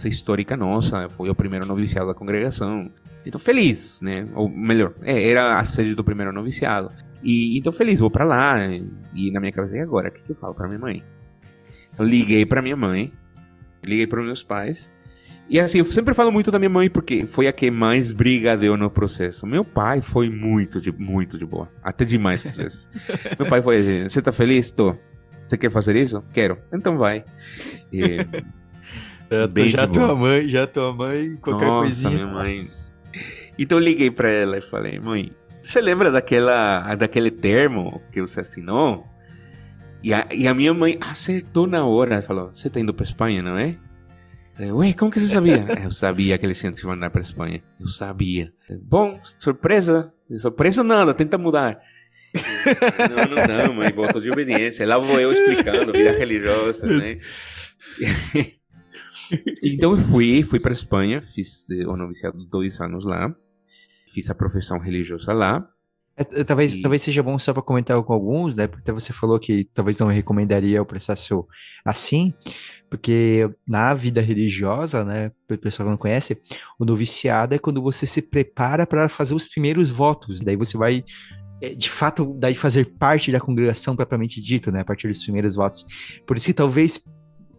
[SPEAKER 2] histórica nossa, foi o primeiro noviciado da congregação. Então, feliz, né? Ou melhor, era a sede do primeiro noviciado. E então feliz, vou pra lá. E na minha cabeça, e agora? O que eu falo pra minha mãe? Eu liguei pra minha mãe, liguei pros meus pais. E assim, eu sempre falo muito da minha mãe porque foi a que mais briga deu no processo. Meu pai foi muito de boa, até demais às vezes. Meu pai foi assim, você tá feliz? Tô. Você quer fazer isso? Quero. Então vai.
[SPEAKER 1] Já tua mãe, qualquer coisinha.
[SPEAKER 2] Nossa, minha mãe. Então eu liguei pra ela e falei, mãe, você lembra daquele termo que você assinou? E a minha mãe acertou na hora. Ela falou, você tá indo pra Espanha, não é? Ué, como que você sabia? Eu sabia que eles iam te mandar pra Espanha. Eu sabia. Bom, surpresa. Surpresa nada, tenta mudar. Não, mãe, volta de obediência. Lá vou eu explicando, vida religiosa, né? Então eu fui pra Espanha, fiz o noviciado 2 anos lá. Fiz a profissão religiosa lá.
[SPEAKER 1] Talvez seja bom só para comentar com alguns, né? Porque você falou que talvez não recomendaria o processo assim, porque na vida religiosa, né? Para o pessoal que não conhece, o noviciado é quando você se prepara para fazer os primeiros votos. Daí você vai, de fato, daí fazer parte da congregação propriamente dito, né? A partir dos primeiros votos. Por isso que talvez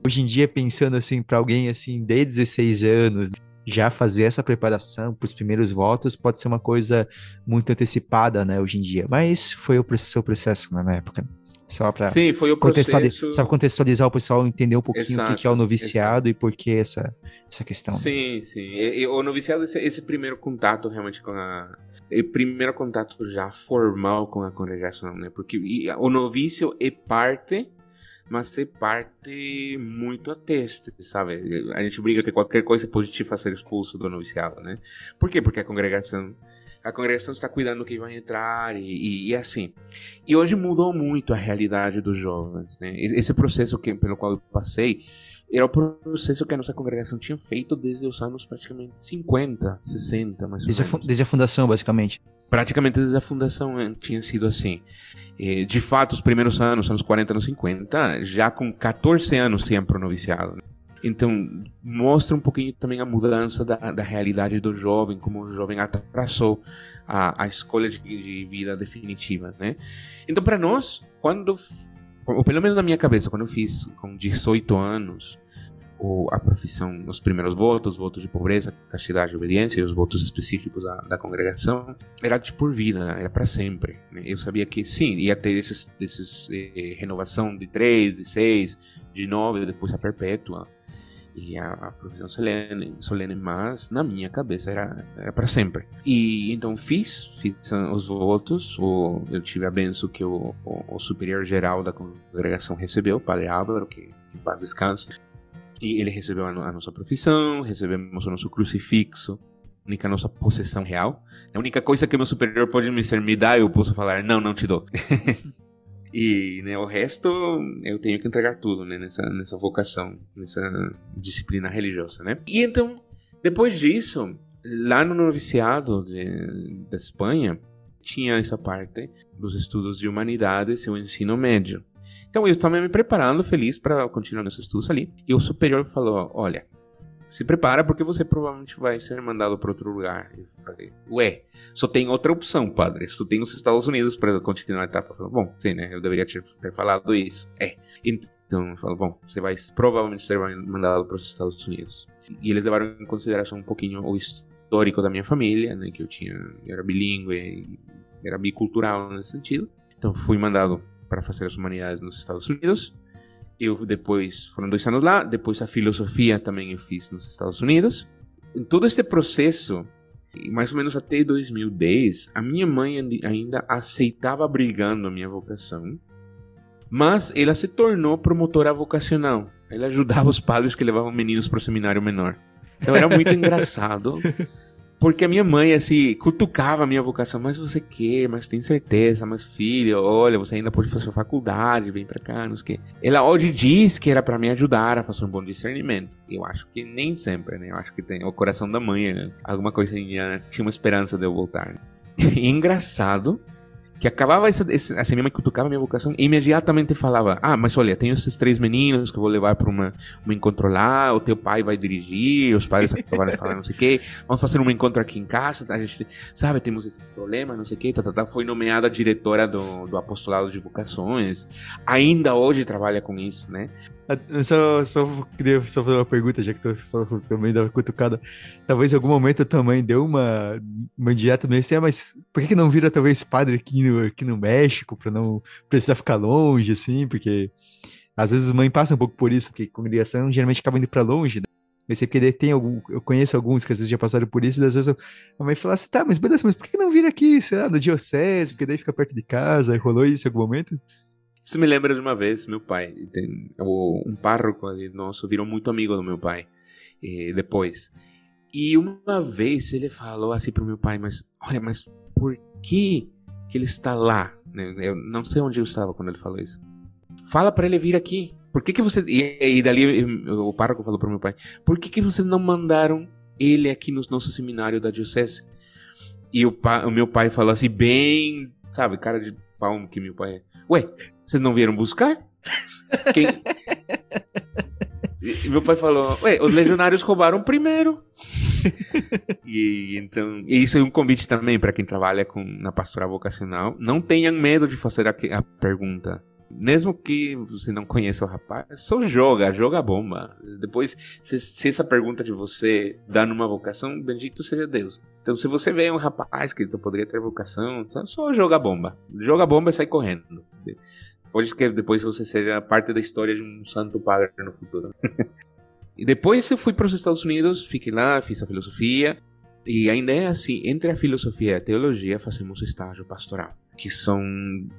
[SPEAKER 1] hoje em dia, pensando assim, para alguém assim de 16 anos, já fazer essa preparação para os primeiros votos pode ser uma coisa muito antecipada, né, hoje em dia. Mas foi o seu processo, né, na época. Só para
[SPEAKER 2] Sim, foi o processo.
[SPEAKER 1] Só contextualizar o pessoal, entender um pouquinho
[SPEAKER 2] Exato,
[SPEAKER 1] o que é o noviciado e por que essa questão.
[SPEAKER 2] Sim, sim. E o noviciado é esse primeiro contato realmente com primeiro contato já formal com a congregação, né? Porque o novício é parte, mas é parte muito a teste, sabe? A gente briga que qualquer coisa pode te fazer expulso do noviciado, né? Por quê? Porque a congregação a congregação está cuidando quem vai entrar e assim. E hoje mudou muito a realidade dos jovens, né? Esse processo pelo qual eu passei era o processo que a nossa congregação tinha feito desde os anos praticamente 50, 60, mais ou menos.
[SPEAKER 1] Desde a fundação, basicamente.
[SPEAKER 2] Praticamente desde a fundação tinha sido assim. De fato, os primeiros anos 40, anos 50, já com 14 anos tinham pro noviciado, né? Então, mostra um pouquinho também a mudança da realidade do jovem, como o jovem atrasou a escolha de vida definitiva, né? Então, para nós, ou pelo menos na minha cabeça, quando eu fiz com 18 anos a profissão, os primeiros votos de pobreza, castidade e obediência, e os votos específicos da congregação, era de por vida, era para sempre, né? Eu sabia que sim, ia ter esses renovação de 3, de 6, de 9, depois a perpétua, e a profissão solene, mas na minha cabeça era para sempre. E então fiz os votos, eu tive a benção que o superior geral da congregação recebeu, o padre Álvaro, que em paz descanse, e ele recebeu a nossa profissão, recebemos o nosso crucifixo, única nossa possessão real. A única coisa que o meu superior pode me dar, eu posso falar, não te dou. E, né, o resto eu tenho que entregar tudo, né, nessa vocação, nessa disciplina religiosa, né? E então, depois disso, lá no noviciado da Espanha, tinha essa parte dos estudos de humanidades e o ensino médio. Então eu estava me preparando, feliz para continuar nesses estudos ali. E o superior falou, olha, se prepara porque você provavelmente vai ser mandado para outro lugar. Eu falei, ué, só tem outra opção, padre. Só tem os Estados Unidos para continuar a etapa. Eu falei, bom, sim, né? Eu deveria ter falado isso. Então eu falo, bom, você vai provavelmente ser mandado para os Estados Unidos. E eles levaram em consideração um pouquinho o histórico da minha família, né? Que eu era bilíngue, era bicultural nesse sentido. Então fui mandado para fazer as humanidades nos Estados Unidos. Eu depois, foram 2 anos lá, depois a filosofia também eu fiz nos Estados Unidos. Em todo esse processo, mais ou menos até 2010, a minha mãe ainda aceitava brigando a minha vocação, mas ela se tornou promotora vocacional. Ela ajudava os padres que levavam meninos para o seminário menor. Então era muito engraçado, porque a minha mãe, assim, cutucava a minha vocação. Mas você quer, mas tem certeza, mas filho, olha, você ainda pode fazer faculdade, vem pra cá, não sei o quê. Ela hoje diz que era pra me ajudar a fazer um bom discernimento. Eu acho que nem sempre, né? Eu acho que tem o coração da mãe, né? Alguma coisinha, tinha uma esperança de eu voltar, né? E engraçado que acabava assim, minha mãe cutucava a minha vocação e imediatamente falava, mas olha, tenho esses 3 meninos que eu vou levar para um encontro lá, o teu pai vai dirigir, os pais acabaram de falar não sei o que, vamos fazer um encontro aqui em casa, a gente, sabe, temos esse problema, não sei o que, foi nomeada diretora do apostolado de vocações, ainda hoje trabalha com isso, né?
[SPEAKER 1] Eu só queria fazer uma pergunta, já que tu falou também da cutucada. Talvez em algum momento a tua mãe deu uma indireta meio assim, mas por que não vira talvez padre aqui no México, pra não precisar ficar longe, assim? Porque às vezes a mãe passa um pouco por isso, porque congregação geralmente acaba indo pra longe, né? Mas porque eu conheço alguns que às vezes já passaram por isso, e às vezes a mãe fala assim, tá, mas beleza, mas por que não vir aqui, sei lá, no diocese, porque daí fica perto de casa, rolou isso em algum momento?
[SPEAKER 2] Isso me lembra de uma vez, meu pai, um párroco ali nosso virou muito amigo do meu pai, depois. E uma vez ele falou assim pro meu pai, mas olha, mas por que ele está lá? Eu não sei onde eu estava quando ele falou isso. Fala para ele vir aqui. Por que você... E dali o párroco falou pro meu pai, por que vocês não mandaram ele aqui no nosso seminário da diocese? E o meu pai falou assim, bem, sabe, cara de pau que meu pai é. Ué, vocês não vieram buscar? E meu pai falou, ué, os legionários roubaram primeiro. Então, isso é um convite também para quem trabalha na pastoral vocacional. Não tenham medo de fazer a pergunta. Mesmo que você não conheça o rapaz, só joga bomba. Depois, se essa pergunta de você dá numa vocação, bendito seja Deus. Então, se você vê um rapaz que poderia ter vocação, só joga bomba. Joga bomba e sai correndo. Pode que depois você seja parte da história de um santo padre no futuro. E depois eu fui para os Estados Unidos, fiquei lá, fiz a filosofia. E ainda é assim, entre a filosofia e a teologia fazemos estágio pastoral, que são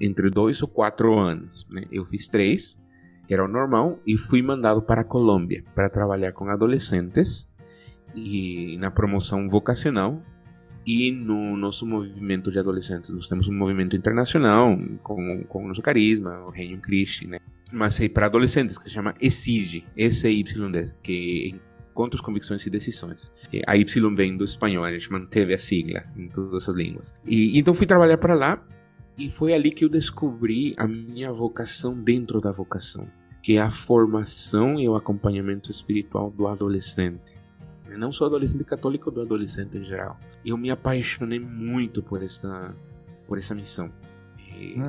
[SPEAKER 2] entre 2 ou 4 anos, né? Eu fiz 3, que era o normal, e fui mandado para a Colômbia para trabalhar com adolescentes e na promoção vocacional E no nosso movimento de adolescentes, nós temos um movimento internacional com o nosso carisma, o Reino Christi, né? Mas para adolescentes, que se chama ESID, S-Y-D, que é Encontros, Convicções e Decisões. A Y vem do espanhol, a gente manteve a sigla em todas essas línguas. E então fui trabalhar para lá, e foi ali que eu descobri a minha vocação dentro da vocação, que é a formação e o acompanhamento espiritual do adolescente. Não só adolescente católico, do adolescente em geral. Eu me apaixonei muito por essa missão.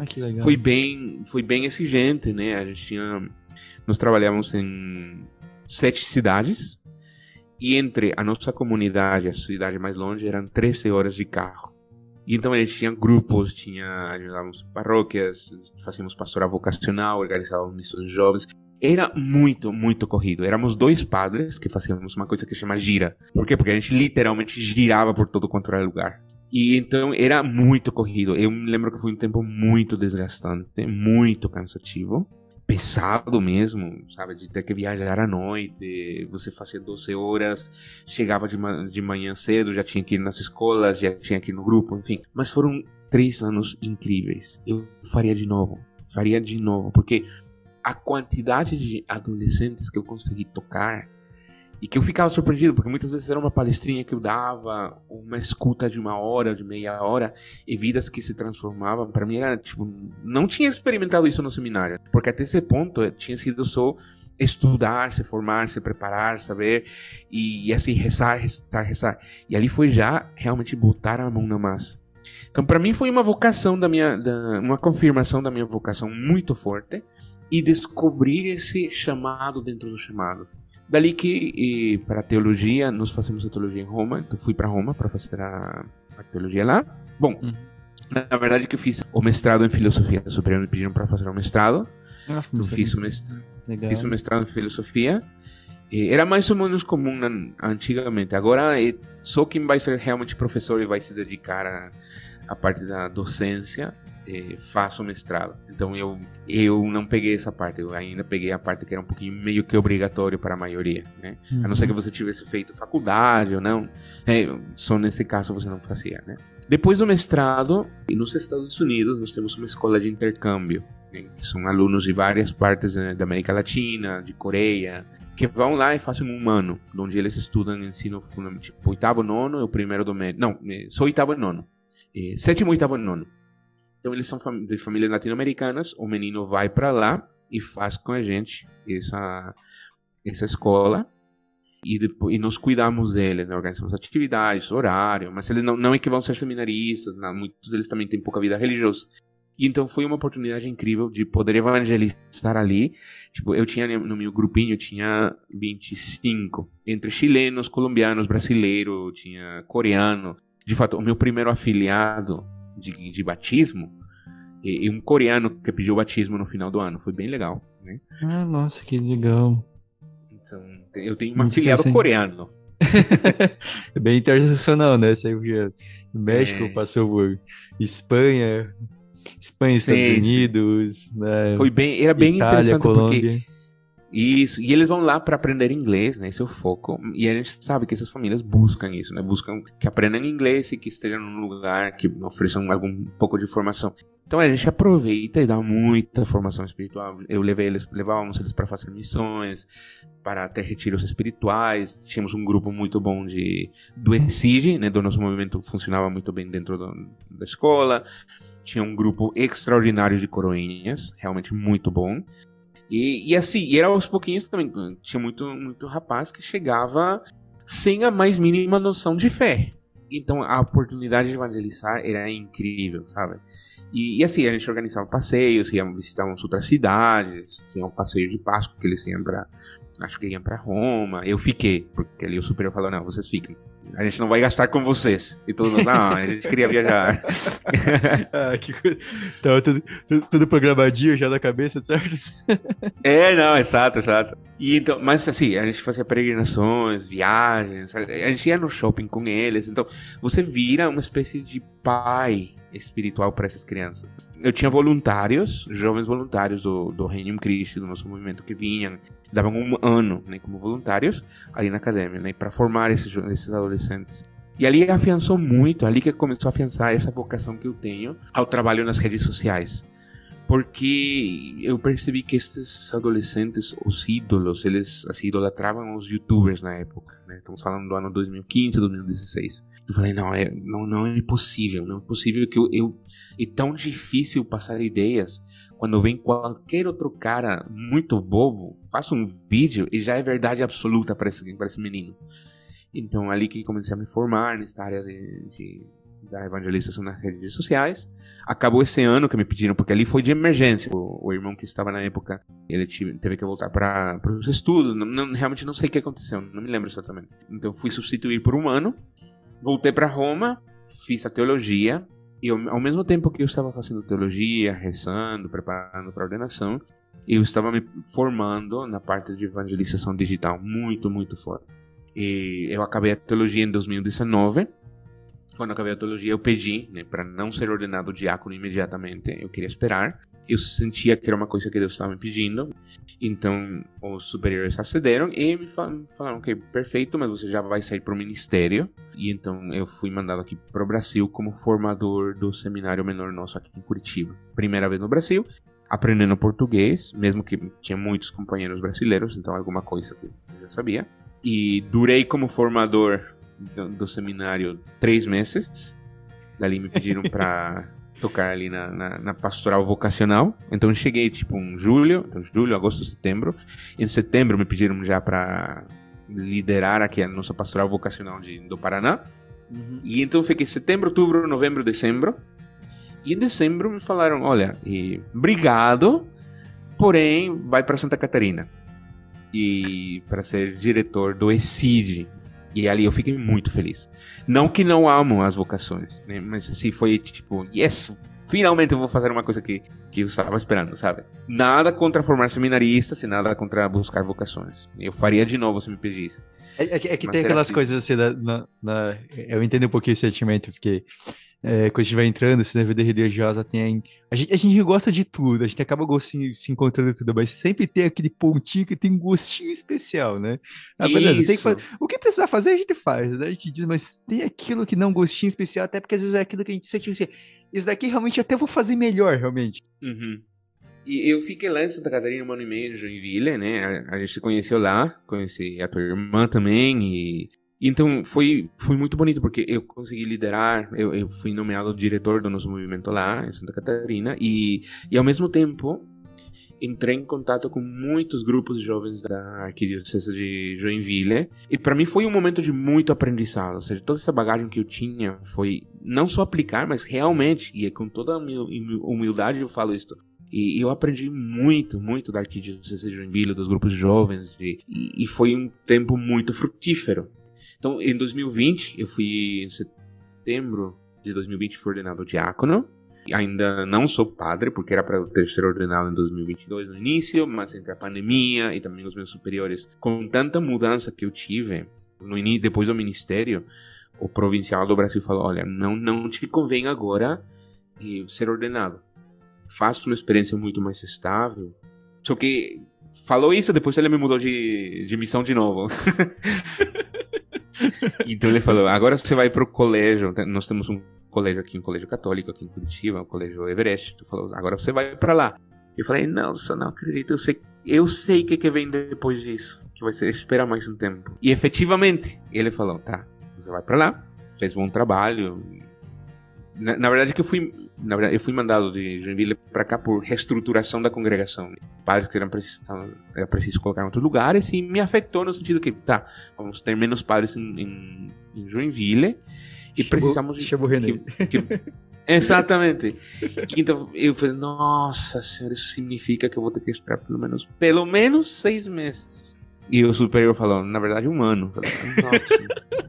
[SPEAKER 1] Que legal.
[SPEAKER 2] Foi bem exigente, né? Nós trabalhávamos em 7 cidades, e entre a nossa comunidade e a cidade mais longe eram 13 horas de carro. E então a gente tinha grupos, ajudávamos paróquias, fazíamos pastoral vocacional, organizávamos missões jovens. Era muito, muito corrido. Éramos 2 padres que fazíamos uma coisa que se chama gira. Por quê? Porque a gente literalmente girava por todo quanto era lugar. E então era muito corrido. Eu me lembro que foi um tempo muito desgastante, muito cansativo. Pesado mesmo, sabe? De ter que viajar à noite, você fazia 12 horas, chegava de manhã cedo, já tinha que ir nas escolas, já tinha que ir no grupo, enfim. Mas foram 3 anos incríveis. Eu faria de novo, porque a quantidade de adolescentes que eu consegui tocar, e que eu ficava surpreendido, porque muitas vezes era uma palestrinha que eu dava, uma escuta de 1 hora, de meia hora, e vidas que se transformavam. Para mim era tipo, não tinha experimentado isso no seminário, porque até esse ponto tinha sido só estudar, se formar, se preparar, saber, e assim, rezar. E ali foi já realmente botar a mão na massa. Então para mim foi uma vocação uma confirmação da minha vocação muito forte, e descobrir esse chamado dentro do chamado. Dali que, para a teologia, nós fazemos a teologia em Roma, então fui para Roma para fazer a teologia lá. Bom, na verdade que eu fiz o mestrado em filosofia superior, me pediram para fazer o mestrado. Eu fiz o mestrado em filosofia. Era mais ou menos comum antigamente. Agora, só quem vai ser realmente professor e vai se dedicar à parte da docência faço mestrado. Então eu não peguei essa parte, eu ainda peguei a parte que era um pouquinho meio que obrigatório para a maioria, né? A não ser que você tivesse feito faculdade ou não, só nesse caso você não fazia, né? Depois do mestrado, nos Estados Unidos nós temos uma escola de intercâmbio, né? Que são alunos de várias partes da América Latina, de Coreia, que vão lá e fazem 1 ano, onde eles estudam ensino fundamental, tipo 8º, 9º, é o primeiro do médio, não, só 8º e 9º, 7º, 8º e 9º. Então eles são de famílias latino-americanas, o menino vai para lá e faz com a gente essa escola, e nós cuidamos deles, né? Organizamos atividades, horário, mas eles não é que vão ser seminaristas, não, muitos deles também têm pouca vida religiosa. E então foi uma oportunidade incrível de poder evangelizar ali. Tipo, eu tinha no meu grupinho, tinha 25, entre chilenos, colombianos, brasileiros, tinha coreano. De fato, o meu primeiro afiliado de batismo e um coreano que pediu batismo no final do ano. Foi bem legal, né?
[SPEAKER 1] Ah, nossa, que legal.
[SPEAKER 2] Então, eu tenho um afiliado coreano.
[SPEAKER 1] É bem internacional, né? Saiu do México, passou por Espanha, Estados Unidos, né?
[SPEAKER 2] Era bem
[SPEAKER 1] Itália,
[SPEAKER 2] interessante,
[SPEAKER 1] Colômbia.
[SPEAKER 2] porque isso, e eles vão lá para aprender inglês, né? Esse é o foco. E a gente sabe que essas famílias buscam isso, né? Buscam que aprendam inglês e que estejam num lugar que ofereçam algum pouco de formação. Então a gente aproveita e dá muita formação espiritual. Levávamos eles para fazer missões, para ter retiros espirituais. Tínhamos um grupo muito bom do ESIG, né? Do nosso movimento, funcionava muito bem dentro da escola. Tinha um grupo extraordinário de coroinhas, realmente muito bom. E assim, e era aos pouquinhos também, tinha muito rapaz que chegava sem a mais mínima noção de fé. Então a oportunidade de evangelizar era incrível, sabe? E assim, a gente organizava passeios, visitávamos outras cidades, tinha um passeio de Páscoa que eles iam acho que iam pra Roma. Eu fiquei, porque ali o superior falou, não, vocês ficam. A gente não vai gastar com vocês. E todo mundo, não, a gente queria viajar.
[SPEAKER 1] Que coisa. Tava tudo programadinho já na cabeça, certo?
[SPEAKER 2] Não, exato. E então, mas assim, a gente fazia peregrinações, viagens, a gente ia no shopping com eles. Então, você vira uma espécie de pai espiritual para essas crianças. Eu tinha voluntários, jovens voluntários do Reino Christi, do nosso movimento, que vinham, davam 1 ano, né, como voluntários ali na academia, né, para formar esses adolescentes. E ali afiançou muito, ali que começou a afiançar essa vocação que eu tenho ao trabalho nas redes sociais. Porque eu percebi que estes adolescentes, os ídolos, eles assim, idolatravam os youtubers na época, né? Estamos falando do ano 2015, 2016. Eu falei, não é possível, não é possível que é tão difícil passar ideias quando vem qualquer outro cara muito bobo, faça um vídeo e já é verdade absoluta para esse menino. Então, ali que comecei a me formar nessa área da evangelização nas redes sociais. Acabou esse ano que me pediram, porque ali foi de emergência. O irmão que estava na época, ele teve que voltar para os estudos. Realmente não sei o que aconteceu, não me lembro exatamente. Então, fui substituir por um ano. Voltei para Roma, fiz a teologia. E ao mesmo tempo que eu estava fazendo teologia, rezando, preparando para a ordenação, eu estava me formando na parte de evangelização digital, muito, muito forte. E eu acabei a teologia em 2019. Quando eu acabei a teologia, eu pedi, né, para não ser ordenado diácono imediatamente. Eu queria esperar. Eu sentia que era uma coisa que Deus estava me pedindo. Então, os superiores acederam e me falaram, ok, perfeito, mas você já vai sair para o ministério. E então eu fui mandado aqui para o Brasil como formador do seminário menor nosso aqui em Curitiba. Primeira vez no Brasil, aprendendo português, mesmo que tinha muitos companheiros brasileiros, então alguma coisa que eu já sabia. E durei como formador do seminário 3 meses. Dali me pediram para tocar ali na pastoral vocacional. Então eu cheguei tipo em julho, agosto, setembro. Em setembro me pediram já para liderar aqui a nossa pastoral vocacional do Paraná. E então fiquei setembro, outubro, novembro, dezembro. E em dezembro me falaram, olha, obrigado, porém vai para Santa Catarina e para ser diretor do ESID. E ali eu fiquei muito feliz. Não que não amo as vocações, né? Mas assim, foi tipo, yes, finalmente eu vou fazer uma coisa que eu estava esperando, sabe? Nada contra formar seminaristas e nada contra buscar vocações. Eu faria de novo se me pedisse.
[SPEAKER 1] É que tem aquelas assim. Coisas assim, eu entendo um pouquinho esse sentimento, porque quando a gente vai entrando assim, na vida religiosa, a gente gosta de tudo, a gente acaba se encontrando tudo, mas sempre tem aquele pontinho que tem um gostinho especial, né? Beleza, tem que fazer. O que precisar fazer, a gente faz, né? A gente diz, mas tem aquilo que não gostinho especial, até porque às vezes é aquilo que a gente sente assim, isso daqui realmente até vou fazer melhor, realmente.
[SPEAKER 2] Uhum. E eu fiquei lá em Santa Catarina 1 ano e meio, em Joinville, né? A gente se conheceu lá, conheci a tua irmã também, então foi muito bonito, porque eu consegui liderar, eu fui nomeado diretor do nosso movimento lá em Santa Catarina, e ao mesmo tempo entrei em contato com muitos grupos de jovens da Arquidiocese de Joinville, e para mim foi um momento de muito aprendizado, ou seja, toda essa bagagem que eu tinha foi não só aplicar, mas realmente, e com toda a humildade eu falo isso, e eu aprendi muito, muito da Arquidiocese de Joinville, dos grupos de jovens, e foi um tempo muito frutífero. Então, em 2020, eu fui em setembro de 2020, fui ordenado diácono. Ainda não sou padre, porque era para eu ter sido ordenado em 2022 no início, mas entre a pandemia e também os meus superiores, com tanta mudança que eu tive depois do ministério, o provincial do Brasil falou, olha, não te convém agora ser ordenado. Faço uma experiência muito mais estável. Só que falou isso, depois ele me mudou de missão de novo. Então ele falou, agora você vai pro colégio, nós temos um colégio aqui, um colégio católico aqui em Curitiba, um colégio Everest. Ele falou, agora você vai pra lá. Eu falei, nossa, não acredito, eu sei o que vem depois disso, que vai ser esperar mais um tempo. E efetivamente, ele falou, tá, você vai pra lá, fez bom trabalho. Na verdade eu fui mandado de Joinville para cá por reestruturação da congregação. Padres que era preciso colocar em outros lugares, e me afetou no sentido que, tá, vamos ter menos padres em Joinville e precisamos de... Exatamente. Então eu falei, nossa senhora, isso significa que eu vou ter que esperar pelo menos 6 meses. E o superior falou, na verdade 1 ano. Eu falei, nossa.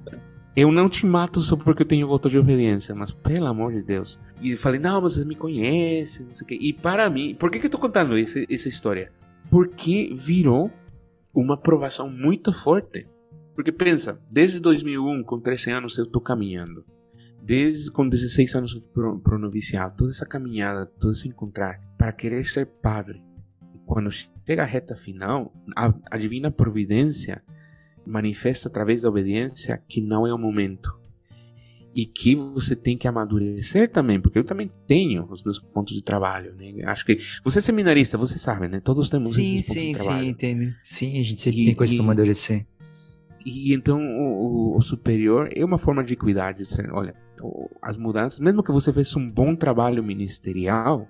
[SPEAKER 2] Eu não te mato só porque eu tenho voto de obediência, mas pelo amor de Deus. E eu falei, não, vocês me conhecem, não sei o quê. E para mim, por que eu tô contando essa história? Porque virou uma provação muito forte. Porque pensa, desde 2001, com 13 anos, eu tô caminhando. Com 16 anos pro noviciado, toda essa caminhada, todo esse encontrar, para querer ser padre. E quando chega a reta final, a divina providência manifesta através da obediência que não é o momento. e que você tem que amadurecer também, porque eu também tenho os meus pontos de trabalho, né? Acho que você é seminarista, você sabe, né? Todos temos esses pontos de trabalho.
[SPEAKER 1] Sim, entendo. Sim, a gente sempre tem coisa pra amadurecer.
[SPEAKER 2] E então o superior é uma forma de cuidar, de dizer, olha, as mudanças, mesmo que você fez um bom trabalho ministerial,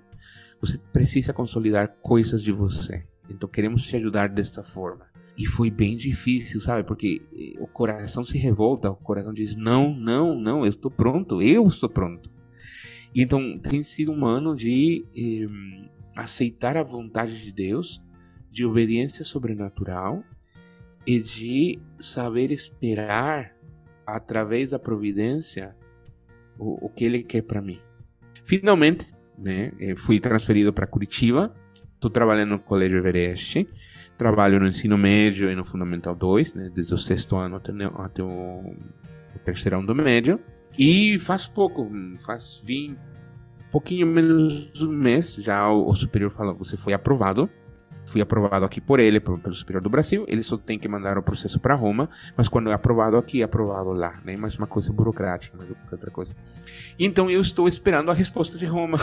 [SPEAKER 2] você precisa consolidar coisas de você. Então queremos te ajudar dessa forma. E foi bem difícil, sabe? Porque o coração se revolta, o coração diz, não, eu estou pronto. E então tem sido um ano de aceitar a vontade de Deus, de obediência sobrenatural, e de saber esperar através da providência o que Ele quer para mim. Finalmente, né, fui transferido para Curitiba. Estou trabalhando no Colégio Everest. Trabalho no ensino médio e no Fundamental 2, né, desde o 6º ano até o 3º ano do médio. E faz pouquinho menos de um mês, já o superior falou, você foi aprovado. Fui aprovado aqui por ele, pelo superior do Brasil. Ele só tem que mandar o processo para Roma, mas quando é aprovado aqui, é aprovado lá, né? Mais uma coisa burocrática, mais outra coisa. Então eu estou esperando a resposta de Roma,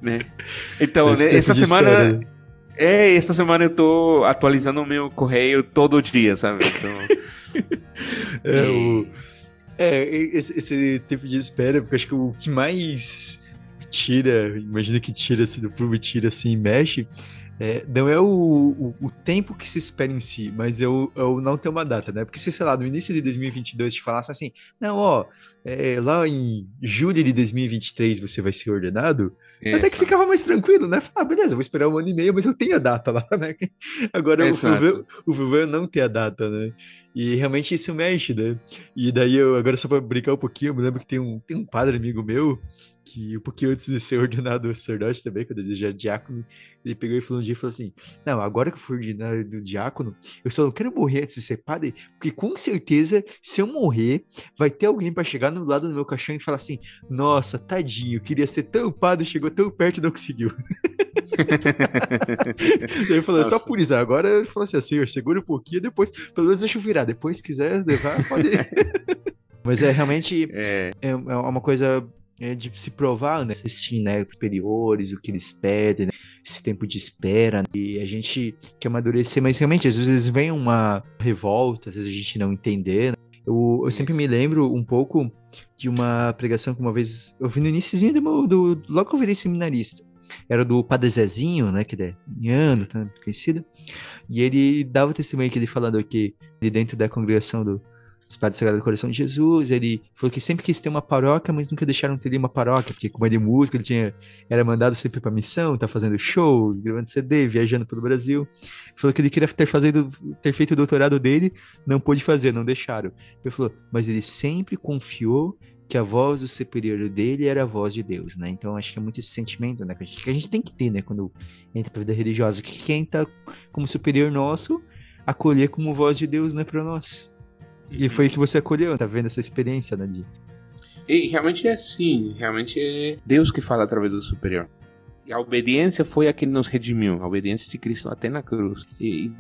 [SPEAKER 2] né? Então, né, esta semana eu estou atualizando o meu correio todo dia, sabe? Então,
[SPEAKER 1] esse tempo de espera, porque acho que o que mais tira, imagina que tira assim do prumo, tira assim e mexe. Não é o tempo que se espera em si, mas eu não ter uma data, né? Porque se, sei lá, no início de 2022 te falasse assim, não, ó, lá em julho de 2023 você vai ser ordenado, até que ficava mais tranquilo, né? Beleza, vou esperar 1 ano e meio, mas eu tenho a data lá, né? Agora o problema é não ter a data, né? E realmente isso mexe, né? E daí agora só pra brincar um pouquinho, eu me lembro que tem um padre amigo meu, que um pouquinho antes de ser ordenado sacerdote também, quando ele já é diácono, ele pegou e falou um dia e falou assim, não, agora que eu fui ordenado do diácono, eu só não quero morrer antes de ser padre, porque com certeza, se eu morrer, vai ter alguém pra chegar no lado do meu caixão e falar assim, nossa, tadinho, queria ser tão padre, chegou tão perto e não conseguiu. Ele falou, só por isso, agora ele falou assim, senhor, segura um pouquinho, depois, pelo menos deixa eu virar, depois se quiser levar, pode ir. Mas realmente é uma coisa de se provar, né? Assistir, né, superiores, o que eles pedem, né? Esse tempo de espera, né? E a gente quer amadurecer, mas realmente às vezes vem uma revolta, às vezes a gente não entender, né? Eu sempre me lembro um pouco de uma pregação que uma vez eu vi no iniciozinho logo que eu virei seminarista. Era do Padre Zezinho, né, que é miano, tá conhecido. E ele dava testemunho que ele falando que dentro da congregação dos Padres Sagrados do Coração de Jesus, ele falou que sempre quis ter uma paróquia, mas nunca deixaram ter uma paróquia, porque como ele é músico, era mandado sempre pra missão, tá fazendo show, gravando CD, viajando pelo Brasil. Falou que ele queria ter feito o doutorado dele, não pôde fazer, não deixaram. Ele falou, mas ele sempre confiou que a voz do superior dele era a voz de Deus, né? Então acho que é muito esse sentimento, né, que a gente tem que ter, né, quando entra pra vida religiosa, que quem tá como superior nosso, acolher como voz de Deus, né, pra nós. E foi o que você acolheu, tá vendo essa experiência, né,
[SPEAKER 2] E realmente é assim, realmente é Deus que fala através do superior. E a obediência foi a que nos redimiu, a obediência de Cristo até na cruz. E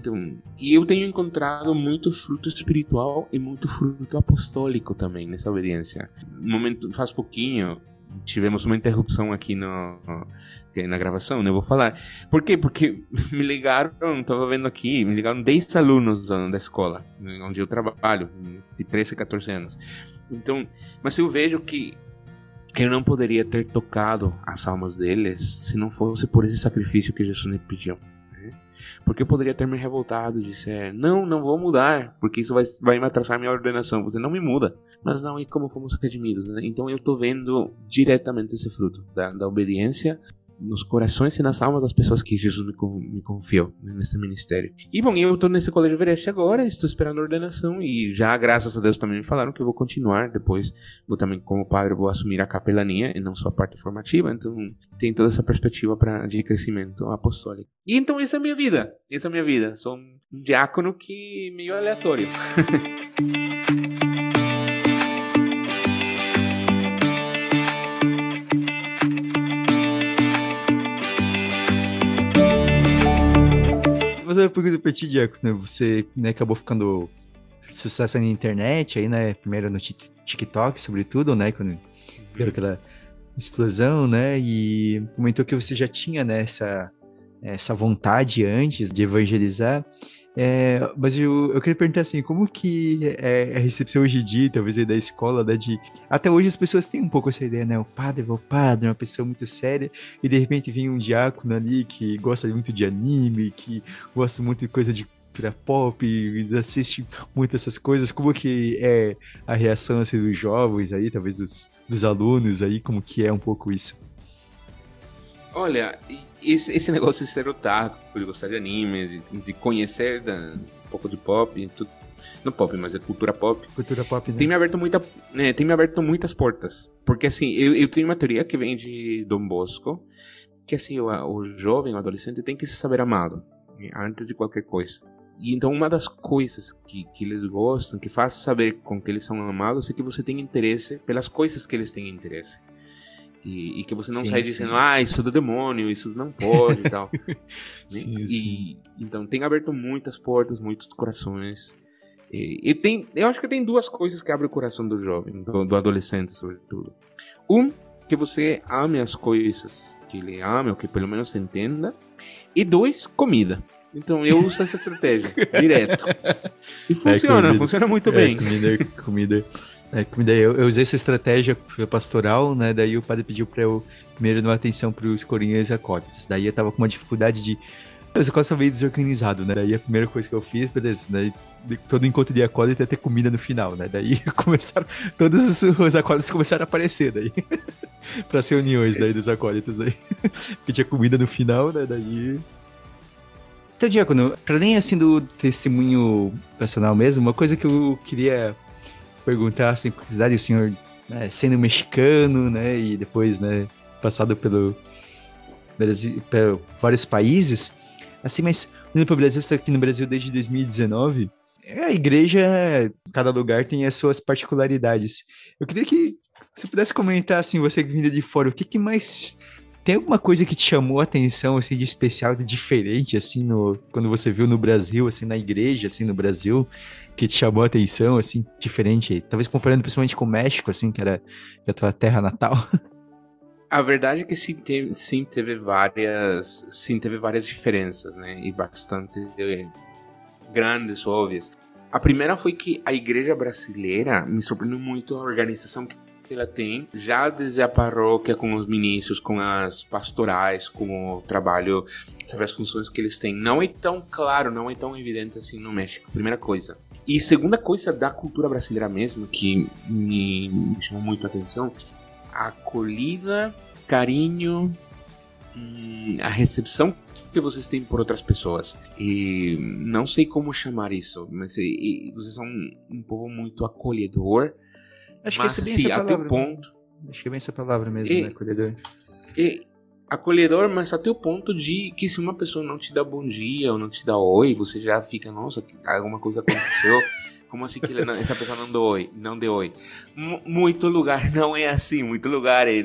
[SPEAKER 2] eu tenho encontrado muito fruto espiritual e muito fruto apostólico também nessa obediência. Faz pouquinho, tivemos uma interrupção aqui na gravação, né? Eu vou falar. Por quê? Porque me ligaram 10 alunos da escola, onde eu trabalho, de 13 a 14 anos. Então, mas eu vejo que eu não poderia ter tocado as almas deles se não fosse por esse sacrifício que Jesus me pediu, né? Porque eu poderia ter me revoltado e dizer, não vou mudar, porque isso vai me atrasar minha ordenação, você não me muda. Mas não, e como fomos redimidos, né? Então eu estou vendo diretamente esse fruto da obediência nos corações e nas almas das pessoas que Jesus me confiou, né, nesse ministério. E bom, eu estou nesse Colégio Everest agora, estou esperando a ordenação e já, graças a Deus, também me falaram que eu vou continuar depois. Vou também, como padre, vou assumir a capelania e não só a parte formativa, então tem toda essa perspectiva de crescimento apostólico. E então essa é a minha vida, sou um diácono que meio aleatório.
[SPEAKER 1] Mas eu pergunto pra ti, Diaco, né? Você, né, acabou ficando sucesso na internet, aí, né? Primeiro no TikTok, sobretudo, né? Quando deu aquela explosão, né? E comentou que você já tinha, né, essa vontade antes de evangelizar. Mas eu queria perguntar assim, como que é a recepção hoje em dia, talvez aí da escola, né, até hoje as pessoas têm um pouco essa ideia, né, o padre é uma pessoa muito séria, e de repente vem um diácono ali que gosta muito de anime, que gosta muito de coisa de cultura pop, e assiste muito essas coisas, como que é a reação, assim, dos jovens aí, talvez dos alunos aí, como que é um pouco isso?
[SPEAKER 2] Olha, esse negócio de ser otaku, de gostar de anime, de conhecer um pouco de pop, tudo, não pop, mas é cultura pop.
[SPEAKER 1] Cultura pop, né?
[SPEAKER 2] Tem me aberto muitas portas. Porque assim, eu tenho uma teoria que vem de Dom Bosco, que assim, o jovem, o adolescente tem que se saber amado, né, antes de qualquer coisa. E então uma das coisas que eles gostam, que faz saber com que eles são amados, é que você tem interesse pelas coisas que eles têm interesse. E que você não sai dizendo, isso é do demônio, isso não pode e tal. Sim. Então tem aberto muitas portas, muitos corações. Eu acho que tem duas coisas que abrem o coração do jovem, do adolescente, sobretudo. Que você ame as coisas que ele ama, ou que pelo menos entenda. E dois, comida. Então eu uso essa estratégia, direto. E funciona muito bem.
[SPEAKER 1] Comida. Eu usei essa estratégia pastoral, né? Daí o padre pediu pra eu primeiro dar atenção pros corinhas e acólitos. Daí eu tava com uma dificuldade de... Os acólitos são meio desorganizados, né? Daí a primeira coisa que eu fiz, beleza, daí todo encontro de acólito ia ter comida no final, né? Daí começaram... Todos os acólitos começaram a aparecer, daí. Pra ser uniões, daí, dos acólitos, daí. Porque tinha comida no final, né? Daí... Então, Diácono, para além assim do testemunho personal mesmo, uma coisa que eu queria perguntar, assim, curiosidade, o senhor, né, sendo mexicano, né, e depois, né, passado pelo vários países, assim, mas vindo para o Brasil, você está aqui no Brasil desde 2019, a igreja, cada lugar tem as suas particularidades. Eu queria que você pudesse comentar, assim, você vindo de fora, o que mais... Tem alguma coisa que te chamou a atenção, assim, de especial, de diferente, assim, quando você viu no Brasil, assim, na igreja, assim, no Brasil, que te chamou a atenção, assim, diferente? Talvez comparando principalmente com o México, assim, que era a tua terra natal.
[SPEAKER 2] A verdade é que sim teve várias diferenças, né? E bastante grandes, óbvias. A primeira foi que a igreja brasileira me surpreendeu muito a organização que ela tem, já desde a paróquia, com os ministros, com as pastorais, com o trabalho, sabe, as funções que eles têm. Não é tão claro, não é tão evidente assim no México, primeira coisa. E segunda coisa da cultura brasileira mesmo, que me chamou muito a atenção, a acolhida, carinho, a recepção que vocês têm por outras pessoas. E não sei como chamar isso, mas vocês são um povo muito acolhedor.
[SPEAKER 1] Acho que é bem essa palavra. Até o ponto. Acho que é bem essa palavra mesmo, né? Acolhedor.
[SPEAKER 2] Acolhedor, mas até o ponto de que se uma pessoa não te dá bom dia ou não te dá oi, você já fica, nossa, alguma coisa aconteceu. Como assim que essa pessoa não deu oi? Muito lugar não é assim. Muito lugar é,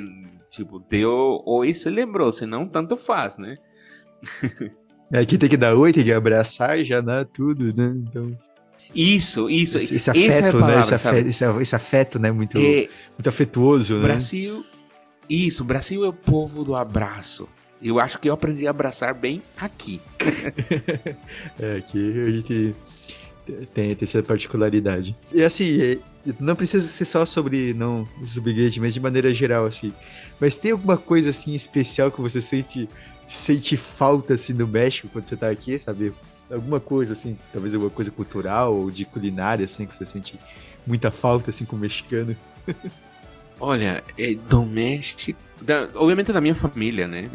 [SPEAKER 2] tipo, deu oi, você lembrou, senão tanto faz, né?
[SPEAKER 1] Aqui tem que dar oi, tem que abraçar, já dá tudo, né? Então...
[SPEAKER 2] Isso.
[SPEAKER 1] Esse afeto,
[SPEAKER 2] essa é a palavra,
[SPEAKER 1] né? Esse afeto, né? Muito afetuoso, né?
[SPEAKER 2] Brasil é o povo do abraço. Eu acho que eu aprendi a abraçar bem aqui.
[SPEAKER 1] Aqui a gente tem essa particularidade. E assim, não precisa ser só sobre os igrejas, mas de maneira geral, assim. Mas tem alguma coisa, assim, especial que você sente falta, assim, no México quando você tá aqui, sabe? Alguma coisa, assim, talvez alguma coisa cultural ou de culinária, assim, que você sente muita falta, assim, com o mexicano?
[SPEAKER 2] Olha, do México... obviamente da minha família, né?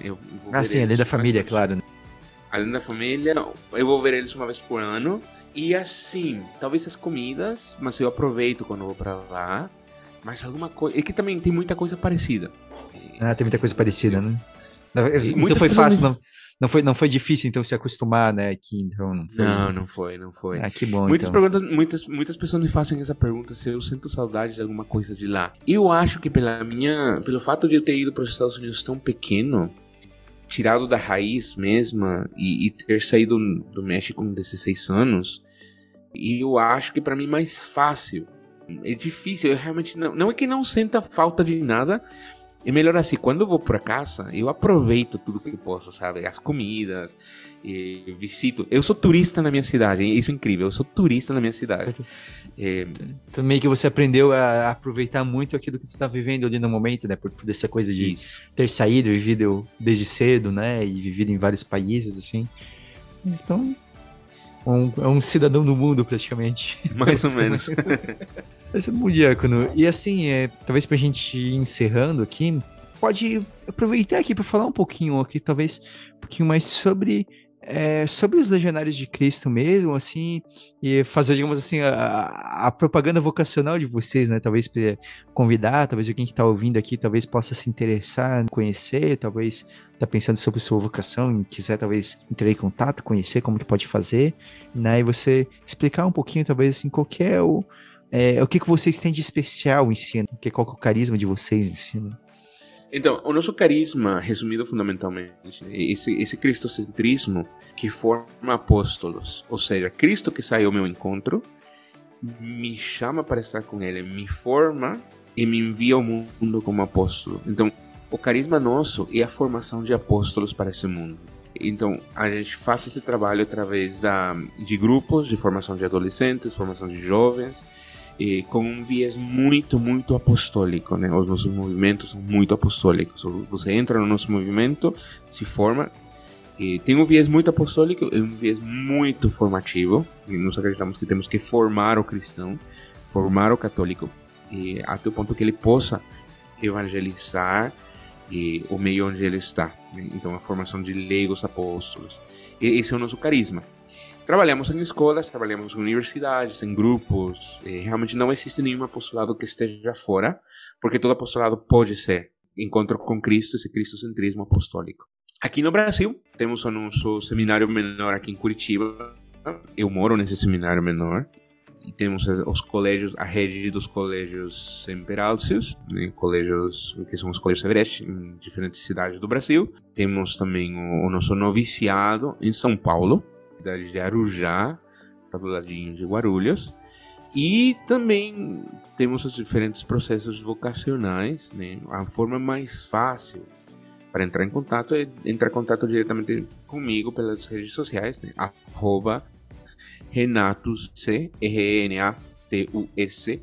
[SPEAKER 1] Sim, além da família, claro.
[SPEAKER 2] Além da família, eu vou ver eles uma vez por ano. E assim, talvez as comidas, mas eu aproveito quando eu vou pra lá. Mas alguma coisa... É que também tem muita coisa parecida.
[SPEAKER 1] Tem muita coisa parecida, né? Então foi fácil, não foi difícil, então, se acostumar, né, aqui, então...
[SPEAKER 2] Não foi.
[SPEAKER 1] Que bom,
[SPEAKER 2] muitas pessoas me fazem essa pergunta se eu sinto saudade de alguma coisa de lá. Eu acho que pelo fato de eu ter ido para os Estados Unidos tão pequeno, tirado da raiz mesma, e ter saído do México com 16 anos, eu acho que para mim é mais fácil É difícil, eu realmente não é que não sinta falta de nada. É melhor assim, quando eu vou pra casa, eu aproveito tudo que eu posso, sabe? As comidas, visito. Eu sou turista na minha cidade, isso é incrível, eu sou turista na minha cidade.
[SPEAKER 1] Então meio que você aprendeu a aproveitar muito aquilo que você tá vivendo ali no momento, né? Por essa coisa de
[SPEAKER 2] Isso.
[SPEAKER 1] ter saído, vivido desde cedo, né? E vivido em vários países, assim. Então, é um cidadão do mundo, praticamente.
[SPEAKER 2] Mais ou menos.
[SPEAKER 1] Esse é bom, Diácono. E assim, talvez pra gente ir encerrando aqui, pode aproveitar aqui para falar um pouquinho aqui, talvez um pouquinho mais sobre os Legionários de Cristo mesmo, assim, e fazer, digamos assim, a propaganda vocacional de vocês, né? Talvez pra convidar, talvez alguém que está ouvindo aqui, talvez possa se interessar, conhecer, talvez tá pensando sobre sua vocação e quiser talvez entrar em contato, conhecer como que pode fazer, né? E você explicar um pouquinho, talvez assim, qual que é o que vocês têm de especial em si, né? Qual que é o carisma de vocês em si, né?
[SPEAKER 2] Então, o nosso carisma, resumido fundamentalmente, é esse cristocentrismo que forma apóstolos. Ou seja, Cristo que sai ao meu encontro, me chama para estar com Ele, me forma e me envia ao mundo como apóstolo. Então, o carisma nosso é a formação de apóstolos para esse mundo. Então, a gente faz esse trabalho através de grupos de formação de adolescentes, formação de jovens, com um viés muito, muito apostólico, né? Os nossos movimentos são muito apostólicos. Você entra no nosso movimento, se forma, tem um viés muito apostólico e um viés muito formativo. E nós acreditamos que temos que formar o cristão, formar o católico, até o ponto que ele possa evangelizar o meio onde ele está, né? Então, a formação de leigos apóstolos. Esse é o nosso carisma. Trabalhamos em escolas, trabalhamos em universidades, em grupos. Realmente não existe nenhum apostolado que esteja fora, porque todo apostolado pode ser encontro com Cristo, esse cristocentrismo apostólico. Aqui no Brasil, temos o nosso seminário menor aqui em Curitiba. Eu moro nesse seminário menor. E temos os colégios, a rede dos colégios Semperalcius, né, colégios que são os colégios Everest, em diferentes cidades do Brasil. Temos também o nosso noviciado em São Paulo, cidade de Arujá, está do ladinho de Guarulhos. E também temos os diferentes processos vocacionais, né? A forma mais fácil para entrar em contato é entrar em contato diretamente comigo pelas redes sociais, né? @RenatosC, RENATUSLC,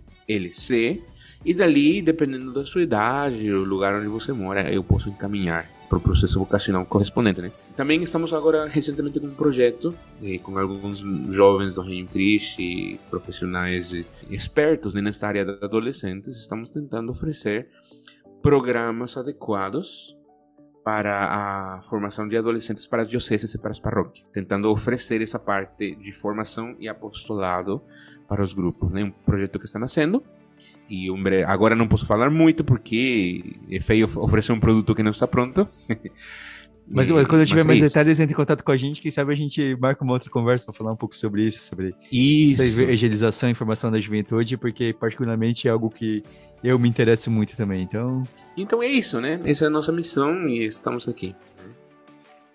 [SPEAKER 2] e dali, dependendo da sua idade, o lugar onde você mora, eu posso encaminhar para o processo vocacional correspondente, né? Também estamos agora recentemente com um projeto com alguns jovens do Reino Cristo, profissionais e expertos, né, nessa área de adolescentes. Estamos tentando oferecer programas adequados para a formação de adolescentes para as dioceses e para as paróquias, tentando oferecer essa parte de formação e apostolado para os grupos, né? Um projeto que está nascendo. E agora não posso falar muito porque é feio oferecer um produto que não está pronto.
[SPEAKER 1] Mas quando eu tiver mais detalhes, entre em contato com a gente. Quem sabe a gente marca uma outra conversa para falar um pouco sobre isso, sobre essa evangelização e informação da juventude, porque particularmente é algo que eu me interesso muito também.
[SPEAKER 2] Então é isso, né? Essa é a nossa missão e estamos aqui.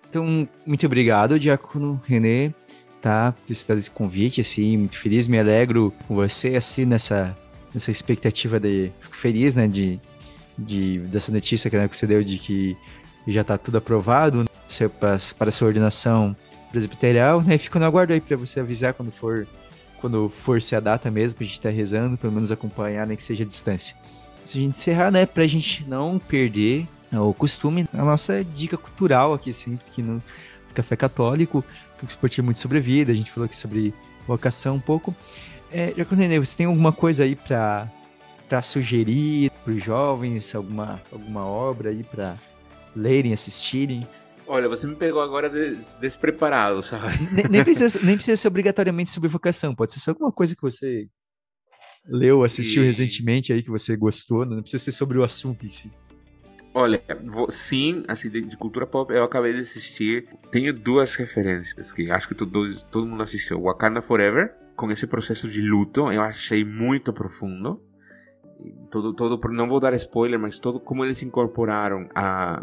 [SPEAKER 1] Então, muito obrigado, Diácono René, tá? Por ter dado esse convite, assim, muito feliz, me alegro com você, assim, nessa expectativa fico feliz, né, dessa notícia que você deu de que já tá tudo aprovado, né, para a sua ordenação presbiterial, né, fico no aguardo aí para você avisar quando for ser a data mesmo, pra gente estar rezando, pelo menos acompanhar, né, que seja a distância. Se a gente encerrar, né, pra gente não perder o costume, a nossa dica cultural aqui sempre, aqui no Café Católico, que eu exportei muito sobre a vida, a gente falou aqui sobre vocação um pouco. Diácono René, você tem alguma coisa aí para sugerir para os jovens, alguma obra aí para lerem, assistirem?
[SPEAKER 2] Olha, você me pegou agora despreparado, sabe?
[SPEAKER 1] Nem precisa ser obrigatoriamente sobre vocação, pode ser só alguma coisa que você leu, assistiu recentemente aí que você gostou, não precisa ser sobre o assunto em si.
[SPEAKER 2] Olha, sim, assim, de cultura pop, eu acabei de assistir. Tenho duas referências que acho que todo mundo assistiu. Wakanda Forever, com esse processo de luto, eu achei muito profundo. Não vou dar spoiler, mas todo como eles incorporaram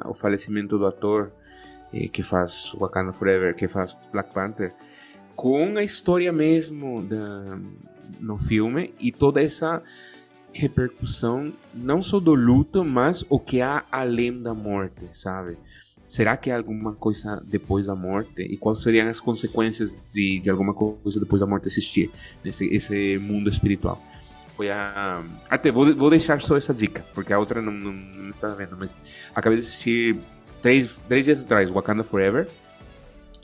[SPEAKER 2] o falecimento do ator que faz Wakanda Forever, que faz Black Panther, com a história mesmo no filme, e toda essa repercussão, não só do luto, mas o que há além da morte, sabe? Será que há alguma coisa depois da morte? E quais seriam as consequências de alguma coisa depois da morte existir nesse mundo espiritual? Foi a... Até vou deixar só essa dica, porque a outra não está vendo, mas acabei de assistir 3 dias atrás, Wakanda Forever,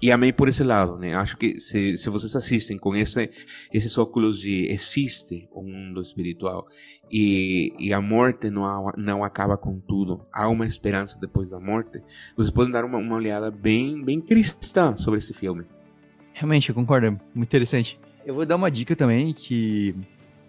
[SPEAKER 2] e amei por esse lado, né? Acho que se vocês assistem com esses óculos de existe um mundo espiritual e a morte não acaba com tudo, há uma esperança depois da morte, vocês podem dar uma olhada bem cristã sobre esse filme.
[SPEAKER 1] Realmente, eu concordo, é muito interessante. Eu vou dar uma dica também, que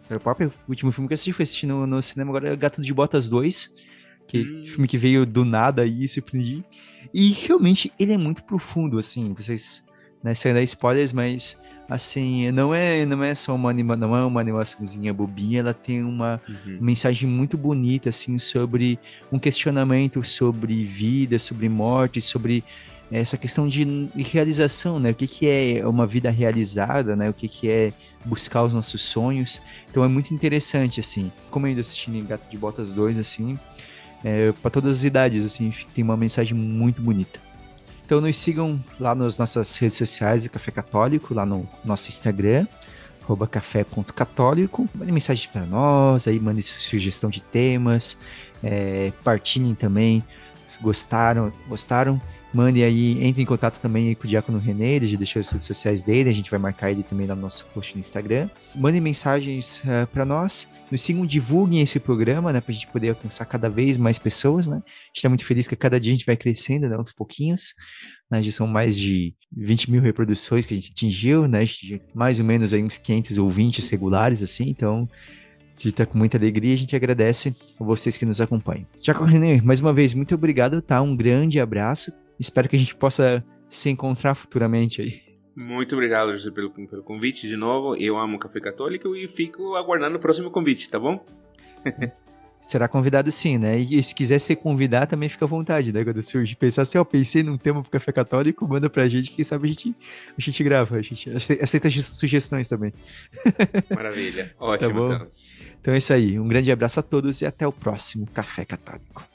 [SPEAKER 1] o próprio último filme que eu assisti foi assistir no cinema agora, é Gato de Botas 2, que filme que veio do nada e surpreendi. E realmente ele é muito profundo, assim, vocês, né, sem dar spoilers, mas assim, não é só uma animaçãozinha bobinha, ela tem uma mensagem muito bonita, assim, sobre um questionamento sobre vida, sobre morte, sobre essa questão de realização, né? O que é uma vida realizada, né? O que é buscar os nossos sonhos. Então é muito interessante, assim. Como eu ainda assisti Gato de Botas 2, assim, para todas as idades, assim, tem uma mensagem muito bonita. Então nos sigam lá nas nossas redes sociais, Café Católico, lá no nosso Instagram, @café.católico. Mandem mensagem para nós, aí mandem sugestão de temas, partilhem também, se gostaram, mandem aí, entrem em contato também com o Diácono René, ele já deixou as redes sociais dele, a gente vai marcar ele também lá no nosso post no Instagram. Mandem mensagens para nós, nos sigam, divulguem esse programa, né, pra gente poder alcançar cada vez mais pessoas, né. A gente tá muito feliz que a cada dia a gente vai crescendo, né, aos pouquinhos, né, já são mais de 20 mil reproduções que a gente atingiu, né, a gente, mais ou menos aí uns 500 ouvintes regulares, assim, então a gente tá com muita alegria, a gente agradece a vocês que nos acompanham. Diácono René, mais uma vez, muito obrigado, tá, um grande abraço, espero que a gente possa se encontrar futuramente aí.
[SPEAKER 2] Muito obrigado, José, pelo convite de novo. Eu amo Café Católico e fico aguardando o próximo convite, tá bom?
[SPEAKER 1] Será convidado sim, né? E se quiser ser convidado, também fica à vontade, né? Quando surge pensar assim, pensei num tema pro Café Católico, manda pra gente, quem sabe a gente grava, a gente aceita sugestões também.
[SPEAKER 2] Maravilha, ótimo,
[SPEAKER 1] tá bom? Então é isso aí, um grande abraço a todos e até o próximo Café Católico.